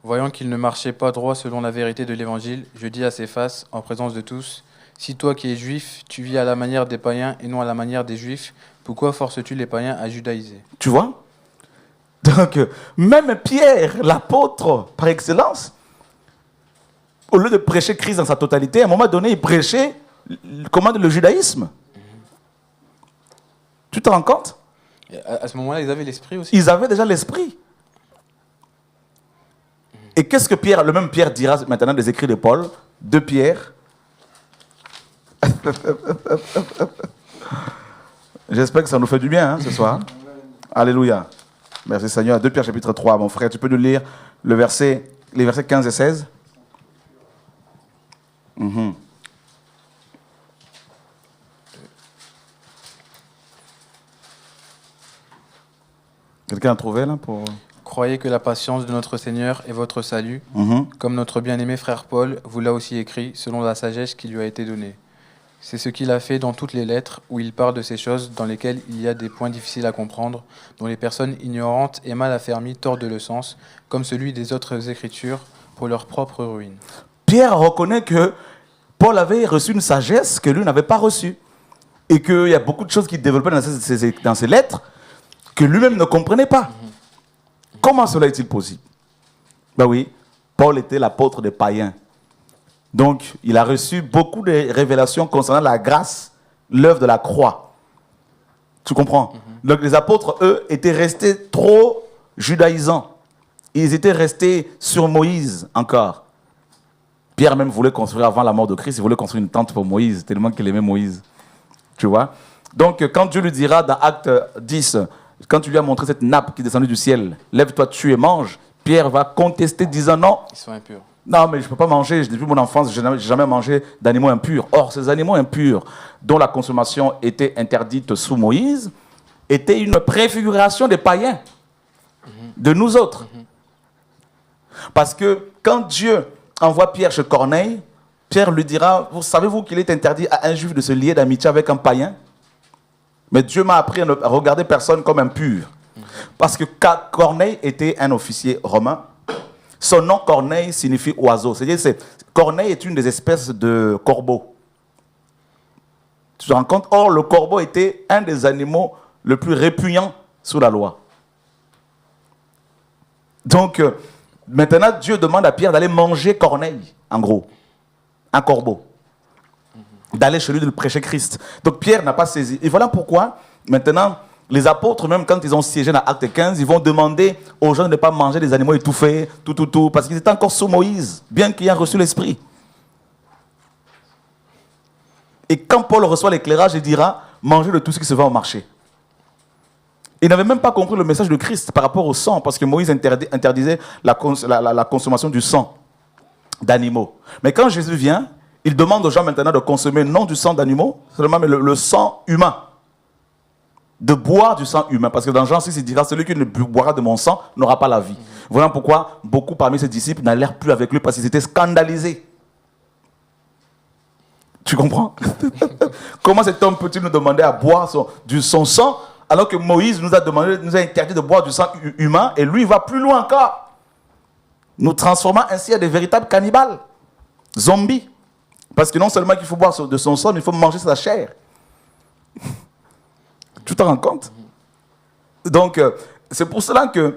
Voyant qu'il ne marchait pas droit selon la vérité de l'Évangile, je dis à Céphas, en présence de tous, si toi qui es juif, tu vis à la manière des païens et non à la manière des juifs, pourquoi forces-tu les païens à judaïser? Tu vois? Donc, même Pierre, l'apôtre par excellence, au lieu de prêcher Christ dans sa totalité, à un moment donné, il prêchait le judaïsme. Tu te rends compte? À ce moment-là, ils avaient l'esprit aussi? Ils avaient déjà l'esprit. Et qu'est-ce que Pierre, le même Pierre dira maintenant des écrits de Paul, de Pierre? J'espère que ça nous fait du bien ce soir. Alléluia. Merci Seigneur. 2 Pierre chapitre 3, mon frère, tu peux nous lire les versets 15 et 16? Quelqu'un a trouvé là pour... Croyez que la patience de notre Seigneur est votre salut, comme notre bien-aimé frère Paul vous l'a aussi écrit, selon la sagesse qui lui a été donnée. C'est ce qu'il a fait dans toutes les lettres, où il parle de ces choses dans lesquelles il y a des points difficiles à comprendre, dont les personnes ignorantes et mal affermies tordent le sens, comme celui des autres Écritures, pour leur propre ruine. Pierre reconnaît que Paul avait reçu une sagesse que lui n'avait pas reçue, et qu'il y a beaucoup de choses qu'il développait dans ses lettres que lui-même ne comprenait pas. Comment cela est-il possible? Ben oui, Paul était l'apôtre des païens. Donc, il a reçu beaucoup de révélations concernant la grâce, l'œuvre de la croix. Tu comprends? Donc, les apôtres, eux, étaient restés trop judaïsants. Ils étaient restés sur Moïse encore. Pierre même voulait construire, avant la mort de Christ, il voulait construire une tente pour Moïse, tellement qu'il aimait Moïse. Tu vois? Donc, quand Dieu lui dira dans Acte 10... Quand tu lui as montré cette nappe qui est descendue du ciel, lève-toi, tue et mange, Pierre va contester disant non. Ils sont impurs. Non, mais je ne peux pas manger, depuis mon enfance, je n'ai jamais mangé d'animaux impurs. Or, ces animaux impurs, dont la consommation était interdite sous Moïse, étaient une préfiguration des païens, de nous autres. Parce que quand Dieu envoie Pierre chez Corneille, Pierre lui dira, savez-vous qu'il est interdit à un juif de se lier d'amitié avec un païen? Mais Dieu m'a appris à ne regarder personne comme impur. Parce que Corneille était un officier romain. Son nom Corneille signifie oiseau. C'est-à-dire Corneille est une des espèces de corbeau. Tu te rends compte? Or, le corbeau était un des animaux le plus répugnants sous la loi. Donc, maintenant, Dieu demande à Pierre d'aller manger Corneille, en gros. Un corbeau. D'aller chez lui de prêcher Christ. Donc Pierre n'a pas saisi. Et voilà pourquoi, maintenant, les apôtres, même quand ils ont siégé dans Acte 15, ils vont demander aux gens de ne pas manger des animaux étouffés, tout, parce qu'ils étaient encore sous Moïse, bien qu'ils aient reçu l'Esprit. Et quand Paul reçoit l'éclairage, il dira, mangez de tout ce qui se vend au marché. Il n'avait même pas compris le message de Christ par rapport au sang, parce que Moïse interdisait la consommation du sang d'animaux. Mais quand Jésus vient, il demande aux gens maintenant de consommer non du sang d'animaux, seulement mais le sang humain. De boire du sang humain. Parce que dans Jean 6, il dira, celui qui ne boira de mon sang n'aura pas la vie. Voilà pourquoi beaucoup parmi ses disciples n'allèrent plus avec lui parce qu'ils étaient scandalisés. Tu comprends? Comment cet homme peut-il nous demander à boire son sang alors que Moïse nous a interdit de boire du sang humain et lui il va plus loin encore, nous transformant ainsi en des véritables cannibales, zombies. Parce que non seulement qu'il faut boire de son sang, mais il faut manger sa chair. Tu te rends compte? Donc, c'est pour cela qu'il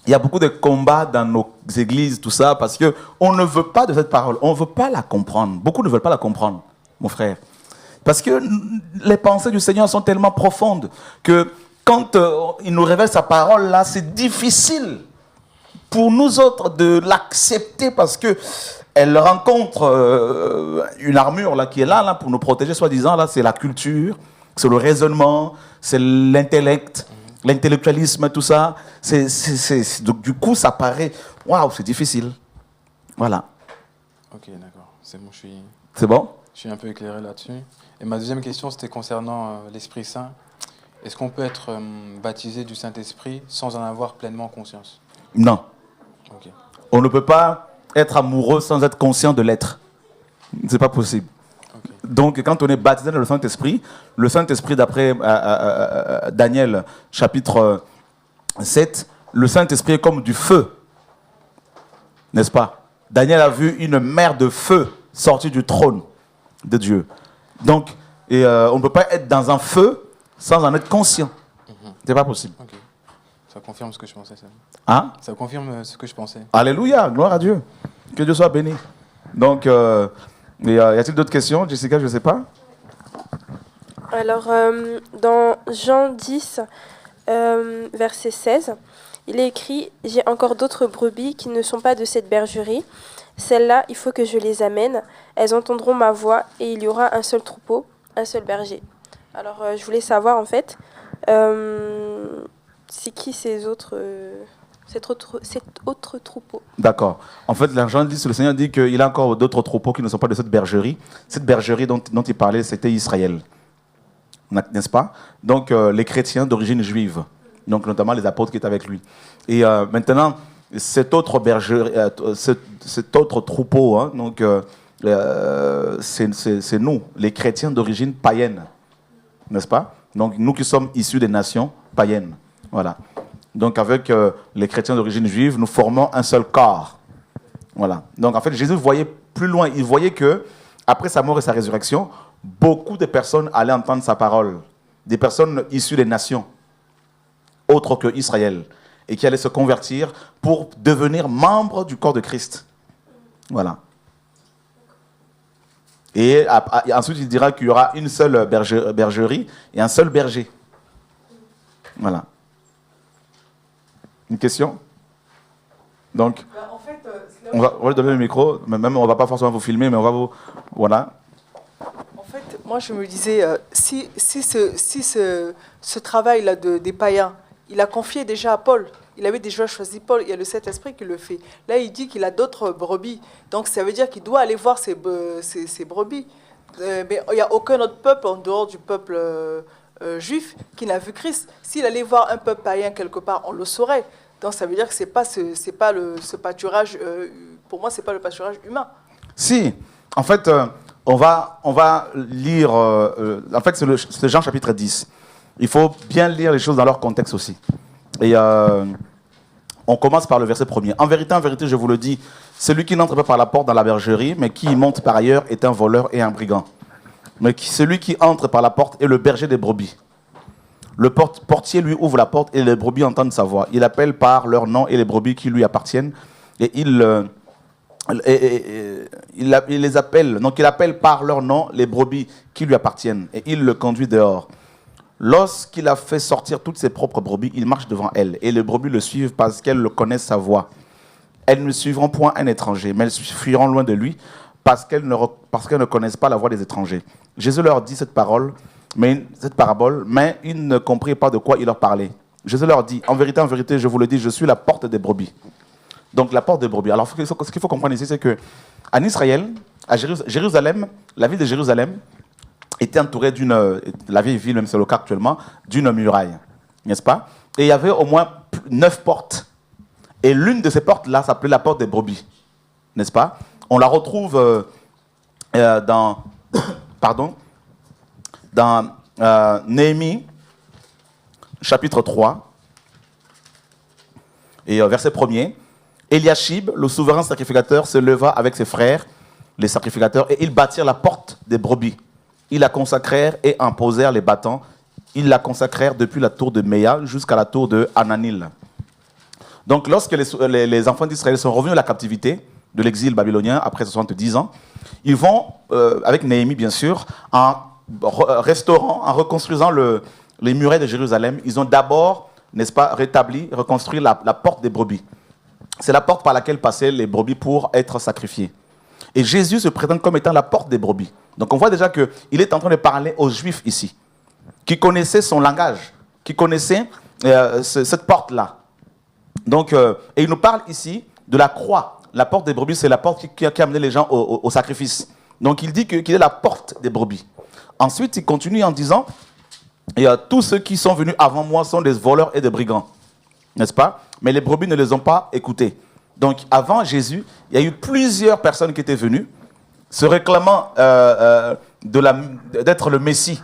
y a beaucoup de combats dans nos églises, tout ça, parce qu'on ne veut pas de cette parole, on ne veut pas la comprendre. Beaucoup ne veulent pas la comprendre, mon frère. Parce que les pensées du Seigneur sont tellement profondes que quand il nous révèle sa parole, là, c'est difficile pour nous autres de l'accepter parce que elle rencontre une armure là, qui est là pour nous protéger, soi-disant. Là, c'est la culture, c'est le raisonnement, c'est l'intellect, l'intellectualisme, tout ça. Donc, du coup, ça paraît... Waouh, c'est difficile. Voilà. Ok, d'accord. C'est bon, C'est bon? Je suis un peu éclairé là-dessus. Et ma deuxième question, c'était concernant l'Esprit Saint. Est-ce qu'on peut être baptisé du Saint-Esprit sans en avoir pleinement conscience? Non. Ok. On ne peut pas être amoureux sans être conscient de l'être. C'est pas possible. Okay. Donc, quand on est baptisé dans le Saint-Esprit, d'après Daniel, chapitre 7, le Saint-Esprit est comme du feu. N'est-ce pas? Daniel a vu une mer de feu sortie du trône de Dieu. Donc, on ne peut pas être dans un feu sans en être conscient. C'est pas possible. Okay. Ça confirme ce que je pensais. Ça. Hein? Ça confirme ce que je pensais. Alléluia, gloire à Dieu. Que Dieu soit béni. Donc, y a-t-il d'autres questions, Jessica? Je ne sais pas. Alors, dans Jean 10, verset 16, il est écrit « J'ai encore d'autres brebis qui ne sont pas de cette bergerie. Celles-là, il faut que je les amène. Elles entendront ma voix et il y aura un seul troupeau, un seul berger. » Alors, je voulais savoir, en fait, c'est qui cet autre troupeau? D'accord. En fait, le Seigneur dit qu'il a encore d'autres troupeaux qui ne sont pas de cette bergerie. Cette bergerie dont il parlait, c'était Israël. N'est-ce pas? Donc, les chrétiens d'origine juive. Donc, notamment les apôtres qui étaient avec lui. Et maintenant, cet autre troupeau, hein, donc, c'est nous, les chrétiens d'origine païenne. N'est-ce pas? Donc, nous qui sommes issus des nations païennes. Voilà. Donc, avec les chrétiens d'origine juive, nous formons un seul corps. Voilà. Donc, en fait, Jésus voyait plus loin. Il voyait que, après sa mort et sa résurrection, beaucoup de personnes allaient entendre sa parole. Des personnes issues des nations, autres que Israël, et qui allaient se convertir pour devenir membres du corps de Christ. Voilà. Et ensuite, il dira qu'il y aura une seule bergerie et un seul berger. Voilà. Une question? Donc, en fait, on va vous donner le micro, mais même on ne va pas forcément vous filmer, mais on va vous... Voilà. En fait, moi je me disais, si ce travail-là des païens, il a confié déjà à Paul, il avait déjà choisi Paul, il y a le Saint-Esprit qui le fait. Là, il dit qu'il a d'autres brebis, donc ça veut dire qu'il doit aller voir ses brebis. Mais il n'y a aucun autre peuple en dehors du peuple juif qui n'a vu Christ. S'il allait voir un peuple païen quelque part, on le saurait. Donc ça veut dire que ce pâturage, pour moi, ce n'est pas le pâturage humain. Si, en fait, on va lire, en fait, c'est Jean chapitre 10. Il faut bien lire les choses dans leur contexte aussi. Et on commence par le verset 1er. En vérité, je vous le dis, celui qui n'entre pas par la porte dans la bergerie, mais qui y monte par ailleurs, est un voleur et un brigand. Mais celui qui entre par la porte est le berger des brebis. Le portier lui ouvre la porte et les brebis entendent sa voix. Il appelle par leur nom et les brebis qui lui appartiennent. Et il les appelle. Donc il appelle par leur nom les brebis qui lui appartiennent. Et il le conduit dehors. Lorsqu'il a fait sortir toutes ses propres brebis, il marche devant elles. Et les brebis le suivent parce qu'elles connaissent sa voix. Elles ne suivront point un étranger, mais elles fuiront loin de lui parce qu'elles ne connaissent pas la voix des étrangers. Jésus leur dit cette parabole, mais ils ne comprirent pas de quoi il leur parlait. Jésus leur dit, en vérité, je vous le dis, je suis la porte des brebis. Donc la porte des brebis. Alors ce qu'il faut comprendre ici, c'est qu'en Israël, à Jérusalem, la ville de Jérusalem était entourée la vieille ville, même c'est le cas actuellement, d'une muraille, n'est-ce pas? Et il y avait au moins 9 portes. Et l'une de ces portes-là s'appelait la porte des brebis, n'est-ce pas? On la retrouve dans dans Néhémie, chapitre 3, et verset 1er. Eliashib, le souverain sacrificateur, se leva avec ses frères, les sacrificateurs, et ils bâtirent la porte des brebis. Ils la consacrèrent et en posèrent les battants. Ils la consacrèrent depuis la tour de Méa jusqu'à la tour de Hananil. Donc, lorsque les enfants d'Israël sont revenus à la captivité de l'exil babylonien après 70 ans, ils vont, avec Néhémie bien sûr, en restaurant, en reconstruisant les murets de Jérusalem, ils ont d'abord, n'est-ce pas, rétabli, reconstruit la porte des brebis. C'est la porte par laquelle passaient les brebis pour être sacrifiées. Et Jésus se présente comme étant la porte des brebis. Donc on voit déjà qu'il est en train de parler aux Juifs ici, qui connaissaient son langage, qui connaissaient cette porte-là. Donc, et il nous parle ici de la croix. La porte des brebis, c'est la porte qui a amené les gens au sacrifice. Donc il dit qu'il est la porte des brebis. Ensuite, il continue en disant, tous ceux qui sont venus avant moi sont des voleurs et des brigands. N'est-ce pas? Mais les brebis ne les ont pas écoutés. Donc, avant Jésus, il y a eu plusieurs personnes qui étaient venues, se réclamant d'être le Messie,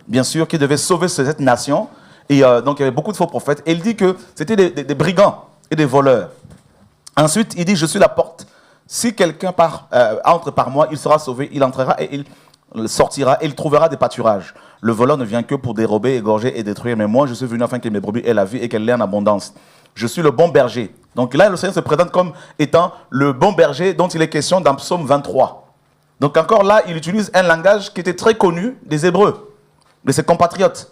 bien sûr, qui devait sauver cette nation. Et donc, il y avait beaucoup de faux prophètes. Et il dit que c'était des brigands et des voleurs. Ensuite, il dit, je suis la porte. Si quelqu'un entre par moi, il sera sauvé, il entrera et il sortira et il trouvera des pâturages. Le voleur ne vient que pour dérober, égorger et détruire. Mais moi, je suis venu afin que mes brebis aient la vie et qu'elles l'aient en abondance. Je suis le bon berger. Donc là, le Seigneur se présente comme étant le bon berger dont il est question dans Psaume 23. Donc encore là, il utilise un langage qui était très connu des Hébreux, de ses compatriotes,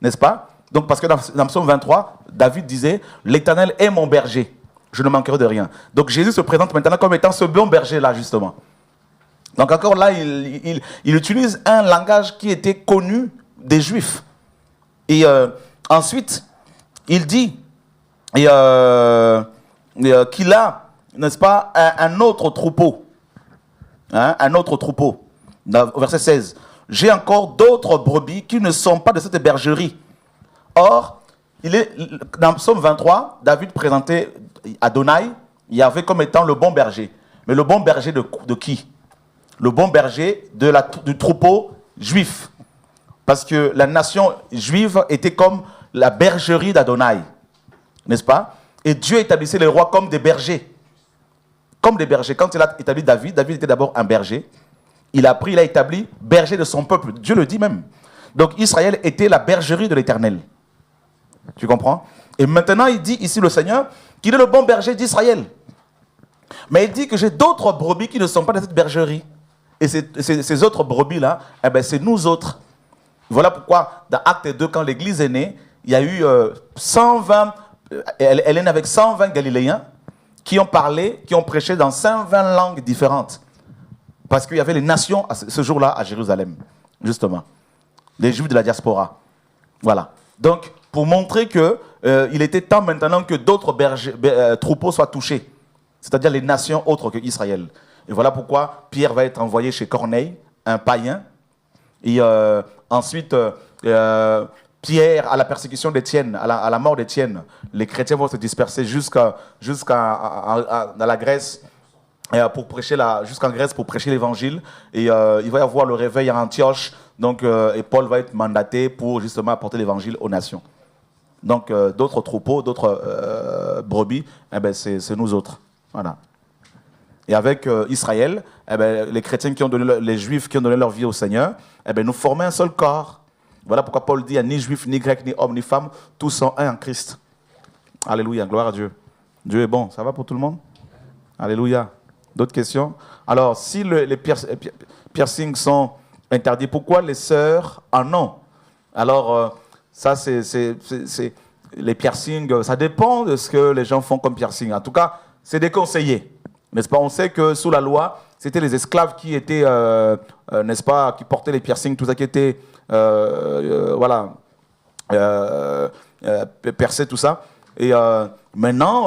n'est-ce pas? Donc parce que dans Psaume 23, David disait « L'Éternel est mon berger, je ne manquerai de rien ». Donc Jésus se présente maintenant comme étant ce bon berger-là, justement. Donc encore là, il utilise un langage qui était connu des Juifs. Et ensuite, il dit qu'il a, n'est-ce pas, un autre troupeau. Un autre troupeau. Au verset 16. « J'ai encore d'autres brebis qui ne sont pas de cette bergerie. » Or, dans Psaume 23, David présentait Adonai, Yahvé comme étant le bon berger. Mais le bon berger de qui? Le bon berger du troupeau juif. Parce que la nation juive était comme la bergerie d'Adonai. N'est-ce pas? Et Dieu établissait les rois comme des bergers. Comme des bergers. Quand il a établi David, David était d'abord un berger. Il a établi berger de son peuple. Dieu le dit même. Donc Israël était la bergerie de l'Éternel. Tu comprends? Et maintenant, il dit ici le Seigneur qu'il est le bon berger d'Israël. Mais il dit que j'ai d'autres brebis qui ne sont pas de cette bergerie. Et ces autres brebis-là, eh ben, c'est nous autres. Voilà pourquoi, dans Acte 2, quand l'Église est née, il y a eu 120... Elle est née avec 120 Galiléens qui ont parlé, qui ont prêché dans 120 langues différentes. Parce qu'il y avait les nations ce jour-là à Jérusalem, justement. Les Juifs de la diaspora. Voilà. Donc, pour montrer qu'il était temps maintenant que d'autres troupeaux soient touchés. C'est-à-dire les nations autres que Israël. Et voilà pourquoi Pierre va être envoyé chez Corneille, un païen. Et ensuite, Pierre, à la persécution d'Étienne, à la mort d'Étienne, les chrétiens vont se disperser jusqu'à la Grèce, pour prêcher jusqu'en Grèce pour prêcher l'évangile. Et il va y avoir le réveil à Antioche. Donc, et Paul va être mandaté pour justement apporter l'évangile aux nations. Donc, d'autres troupeaux, d'autres brebis, eh ben, c'est nous autres. Voilà. Et avec Israël, eh ben, les chrétiens les Juifs qui ont donné leur vie au Seigneur, eh ben, nous formons un seul corps. Voilà pourquoi Paul dit, il n'y a ni Juif, ni Grec, ni homme, ni femme, tous sont un en Christ. Alléluia, gloire à Dieu. Dieu est bon, ça va pour tout le monde? Alléluia. D'autres questions? Alors, si les piercings sont interdits, pourquoi les sœurs en ont? Alors, ça, c'est les piercings, ça dépend de ce que les gens font comme piercing. En tout cas, c'est déconseillé. N'est-ce pas? On sait que sous la loi, c'était les esclaves qui étaient, n'est-ce pas, qui portaient les piercings, tout ça qui était, voilà, percé, tout ça. Et maintenant,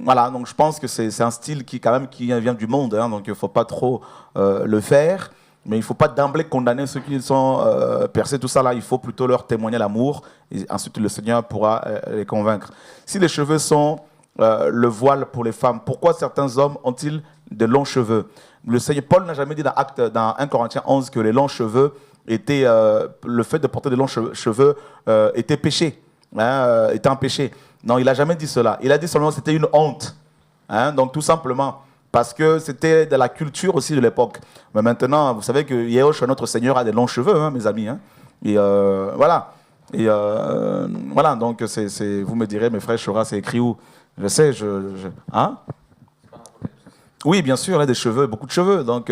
voilà, donc je pense que c'est un style qui vient du monde, hein, donc il ne faut pas trop le faire, mais il ne faut pas d'emblée condamner ceux qui sont percés, tout ça là, il faut plutôt leur témoigner l'amour, et ensuite le Seigneur pourra les convaincre. Si les cheveux sont le voile pour les femmes, pourquoi certains hommes ont-ils de longs cheveux? Le Seigneur Paul n'a jamais dit dans 1 Corinthiens 11 que les longs cheveux étaient, le fait de porter des longs cheveux était péché, était un péché. Non, il n'a jamais dit cela. Il a dit seulement que c'était une honte. Donc tout simplement, parce que c'était de la culture aussi de l'époque. Mais maintenant, vous savez que Yahushua, notre Seigneur, a des longs cheveux, mes amis. Et voilà. Et voilà, donc vous me direz, mes frères, Chora, c'est écrit où? Je sais, hein? Oui, bien sûr, il a des cheveux, beaucoup de cheveux. Donc,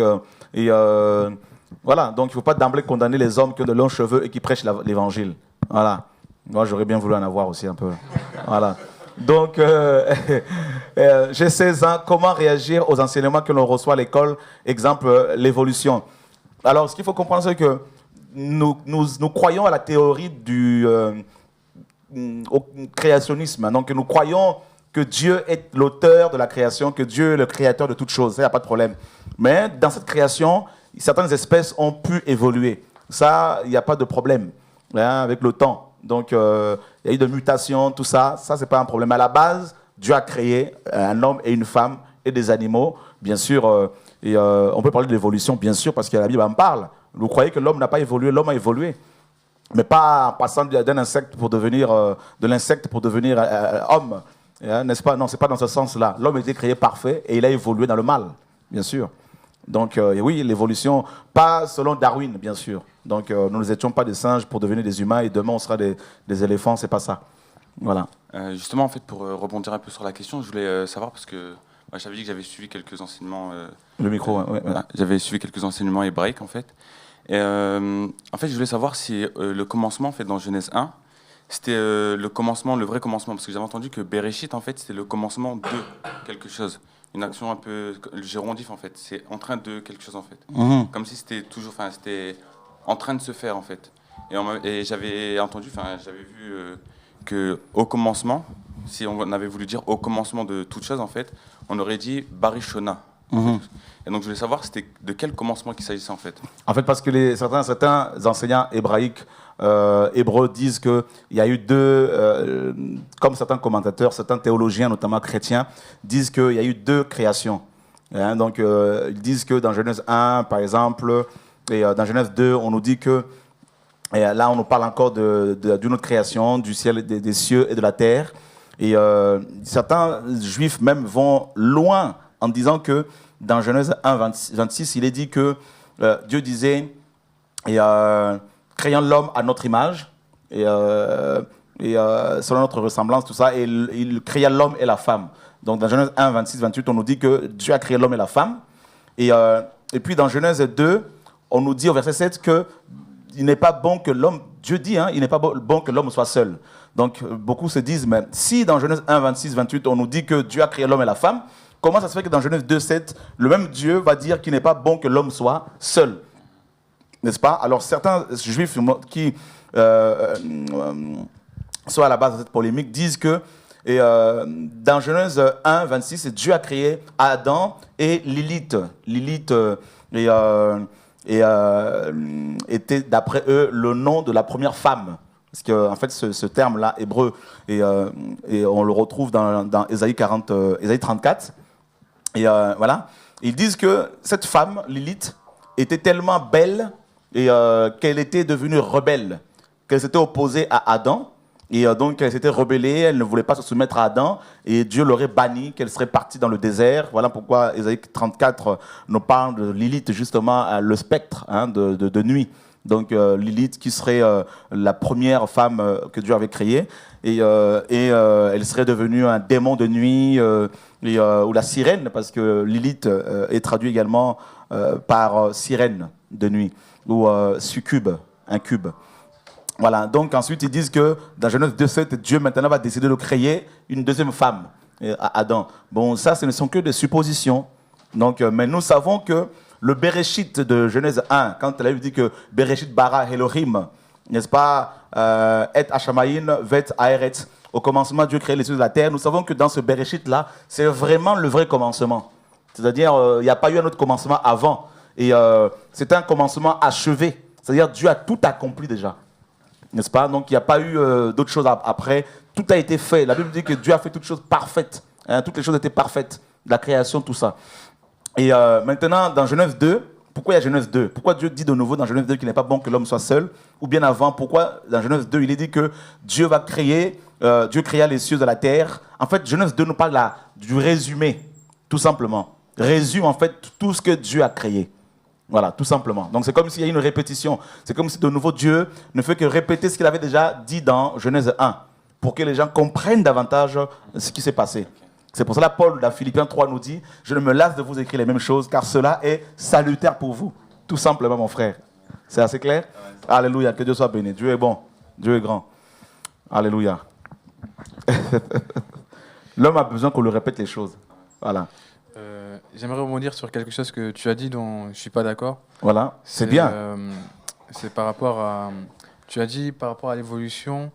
voilà, donc il ne faut pas d'emblée condamner les hommes qui ont de longs cheveux et qui prêchent l'évangile. Voilà. Moi, j'aurais bien voulu en avoir aussi un peu. Voilà. Donc, j'ai 16 ans. Comment réagir aux enseignements que l'on reçoit à l'école? Exemple, l'évolution. Alors, ce qu'il faut comprendre, c'est que nous croyons à la théorie du au créationnisme. Donc, nous croyons que Dieu est l'auteur de la création, que Dieu est le créateur de toutes choses. Ça, il n'y a pas de problème. Mais dans cette création, certaines espèces ont pu évoluer. Ça, il n'y a pas de problème avec le temps. Donc, il y a eu des mutations, tout ça. Ça, ce n'est pas un problème. À la base, Dieu a créé un homme et une femme et des animaux. Bien sûr, on peut parler de l'évolution, bien sûr, parce que la Bible en parle. Vous croyez que l'homme n'a pas évolué? L'homme a évolué. Mais pas en passant d'un insecte pour devenir, de l'insecte pour devenir homme. N'est-ce pas? Non, ce n'est pas dans ce sens-là. L'homme a été créé parfait et il a évolué dans le mal, bien sûr. Donc, oui, l'évolution, pas selon Darwin, bien sûr. Donc, nous n'étions pas des singes pour devenir des humains et demain, on sera des éléphants, c'est pas ça. Voilà. Justement, en fait, pour rebondir un peu sur la question, je voulais savoir, parce que moi, j'avais dit que j'avais suivi quelques enseignements... Le micro, oui. J'avais suivi quelques enseignements hébraïques, en fait. Et en fait, je voulais savoir si le commencement, en fait, dans Genèse 1, c'était le commencement, le vrai commencement, parce que j'avais entendu que Bereshit, en fait, c'était le commencement de quelque chose. Une action un peu gérondif, en fait. C'est en train de quelque chose, en fait. Comme si c'était toujours, enfin, c'était en train de se faire, en fait. Et j'avais entendu, enfin, j'avais vu que au commencement, si on avait voulu dire au commencement de toute chose, en fait, on aurait dit Barishona. Et donc, je voulais savoir c'était de quel commencement qu'il s'agissait, en fait. En fait, parce que certains enseignants hébraïques, hébreux, disent qu'il y a eu deux, comme certains commentateurs, certains théologiens, notamment chrétiens, disent qu'il y a eu deux créations. Donc, ils disent que dans Genèse 1, par exemple, et dans Genèse 2, on nous dit que, et là, on nous parle encore d'une autre création, du ciel, des cieux et de la terre. Et certains juifs même vont loin en disant que dans Genèse 1, 26, il est dit que Dieu disait, créant l'homme à notre image, et selon notre ressemblance, tout ça, et il créa l'homme et la femme. Donc dans Genèse 1, 26, 28, on nous dit que Dieu a créé l'homme et la femme. Et puis dans Genèse 2, on nous dit au verset 7 que il n'est pas bon que l'homme, Dieu dit, il n'est pas bon que l'homme soit seul. Donc beaucoup se disent, mais si dans Genèse 1, 26, 28, on nous dit que Dieu a créé l'homme et la femme, comment ça se fait que dans Genèse 2, 7, le même Dieu va dire qu'il n'est pas bon que l'homme soit seul? N'est-ce pas? Alors certains juifs qui sont à la base de cette polémique disent que dans Genèse 1, 26, Dieu a créé Adam et Lilith. Lilith était, d'après eux, le nom de la première femme. Parce qu'en en fait, ce terme-là, hébreu, et on le retrouve dans Ésaïe 34. Et voilà. Ils disent que cette femme, Lilith, était tellement belle et qu'elle était devenue rebelle, qu'elle s'était opposée à Adam. Et donc, elle s'était rebellée, elle ne voulait pas se soumettre à Adam, et Dieu l'aurait bannie, qu'elle serait partie dans le désert. Voilà pourquoi Ésaïe 34 nous parle de Lilith, justement, le spectre de nuit. Donc, Lilith, qui serait la première femme que Dieu avait créée, et elle serait devenue un démon de nuit, ou la sirène, parce que Lilith est traduit également par sirène de nuit, ou succube, incube. Voilà, donc ensuite ils disent que dans Genèse 2:7, Dieu maintenant va décider de créer une deuxième femme, Adam. Bon, ça, ce ne sont que des suppositions. Donc, mais nous savons que le Bereshit de Genèse 1, quand elle a dit que Bereshit bara Elohim, n'est-ce pas, et Hashamayin vet aeretz, au commencement Dieu créait les cieux de la terre, nous savons que dans ce Bereshit-là, c'est vraiment le vrai commencement. C'est-à-dire, il n'y a pas eu un autre commencement avant. Et c'est un commencement achevé. C'est-à-dire, Dieu a tout accompli déjà. N'est-ce pas? Donc, il n'y a pas eu d'autres choses après. Tout a été fait. La Bible dit que Dieu a fait toutes choses parfaites. Toutes les choses étaient parfaites. La création, tout ça. Et maintenant, dans Genèse 2, pourquoi il y a Genèse 2? Pourquoi Dieu dit de nouveau dans Genèse 2 qu'il n'est pas bon que l'homme soit seul? Ou bien avant, pourquoi dans Genèse 2, il est dit que Dieu va créer, Dieu créa les cieux de la terre? En fait, Genèse 2 nous parle du résumé, tout simplement. Résume en fait tout ce que Dieu a créé. Voilà, tout simplement. Donc c'est comme s'il y a une répétition. C'est comme si de nouveau Dieu ne fait que répéter ce qu'il avait déjà dit dans Genèse 1, pour que les gens comprennent davantage ce qui s'est passé. C'est pour cela que Paul, dans Philippiens 3, nous dit « Je ne me lasse de vous écrire les mêmes choses, car cela est salutaire pour vous. » Tout simplement, mon frère. C'est assez clair? Alléluia, que Dieu soit béni. Dieu est bon, Dieu est grand. Alléluia. L'homme a besoin qu'on lui répète les choses. Voilà. J'aimerais rebondir sur quelque chose que tu as dit dont je ne suis pas d'accord. Voilà, c'est bien. C'est par rapport à... Tu as dit par rapport à l'évolution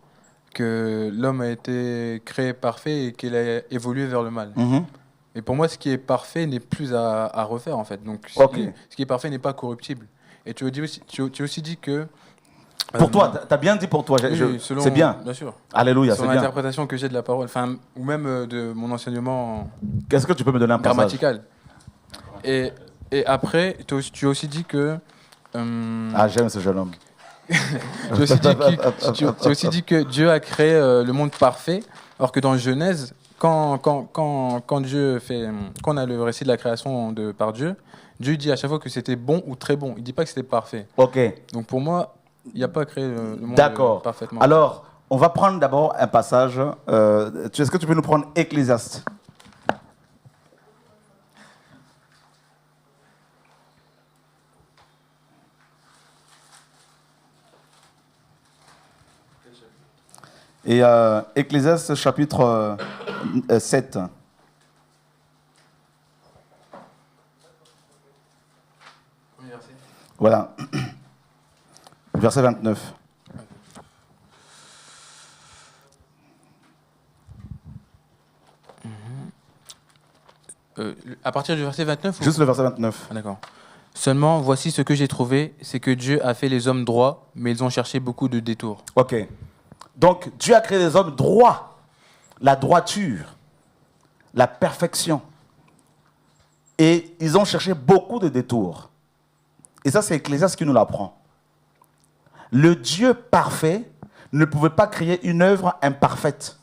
que l'homme a été créé parfait et qu'il a évolué vers le mal. Et pour moi, ce qui est parfait n'est plus à refaire, en fait. Donc, ce qui est parfait n'est pas corruptible. Et tu as aussi dit que... Pour toi, tu as bien dit pour toi. Oui, c'est bien. Bien sûr. Alléluia, c'est bien. Selon l'interprétation que j'ai de la parole, ou même de mon enseignement Qu'est-ce que tu peux me donner un passage grammatical. Et après, tu as aussi dit que... j'aime ce jeune homme. Tu as aussi dit que Dieu a créé le monde parfait, alors que dans Genèse, quand Dieu quand on a le récit de la création par Dieu, Dieu dit à chaque fois que c'était bon ou très bon. Il ne dit pas que c'était parfait. Ok. Donc pour moi, il n'y a pas créé le monde parfaitement. Alors, on va prendre d'abord un passage. Est-ce que tu peux nous prendre Ecclésiaste? Et Ecclésiaste chapitre 7. Voilà. Verset 29. À partir du verset 29 Juste le verset 29. Ah, d'accord. Seulement, voici ce que j'ai trouvé, c'est que Dieu a fait les hommes droits, mais ils ont cherché beaucoup de détours. Ok. Donc, Dieu a créé des hommes droits, la droiture, la perfection. Et ils ont cherché beaucoup de détours. Et ça, c'est Ecclésiaste qui nous l'apprend. Le Dieu parfait ne pouvait pas créer une œuvre imparfaite.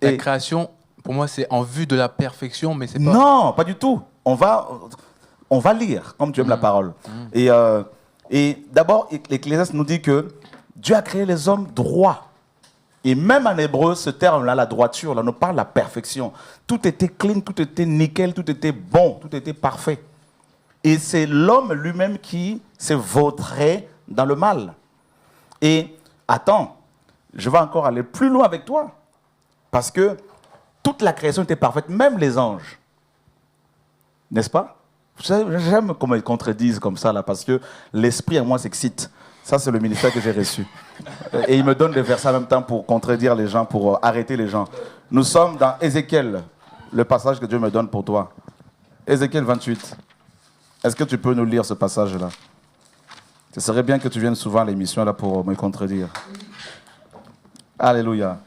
La création, pour moi, c'est en vue de la perfection, mais c'est pas... Non, pas du tout. On va lire, comme tu aimes la parole. Et d'abord, l'Ecclésiaste nous dit que Dieu a créé les hommes droits. Et même en hébreu, ce terme-là, la droiture, là, nous parle de la perfection. Tout était clean, tout était nickel, tout était bon, tout était parfait. Et c'est l'homme lui-même qui s'est vautré dans le mal. Et attends, je vais encore aller plus loin avec toi. Parce que toute la création était parfaite, même les anges. N'est-ce pas? J'aime comment ils contredisent comme ça, là, parce que l'esprit à moi s'excite. Ça, c'est le ministère que j'ai reçu. Et il me donne des versets en même temps pour contredire les gens, pour arrêter les gens. Nous sommes dans Ézéchiel, le passage que Dieu me donne pour toi. Ézéchiel 28. Est-ce que tu peux nous lire ce passage-là? Ce serait bien que tu viennes souvent à l'émission là pour me contredire. Alléluia.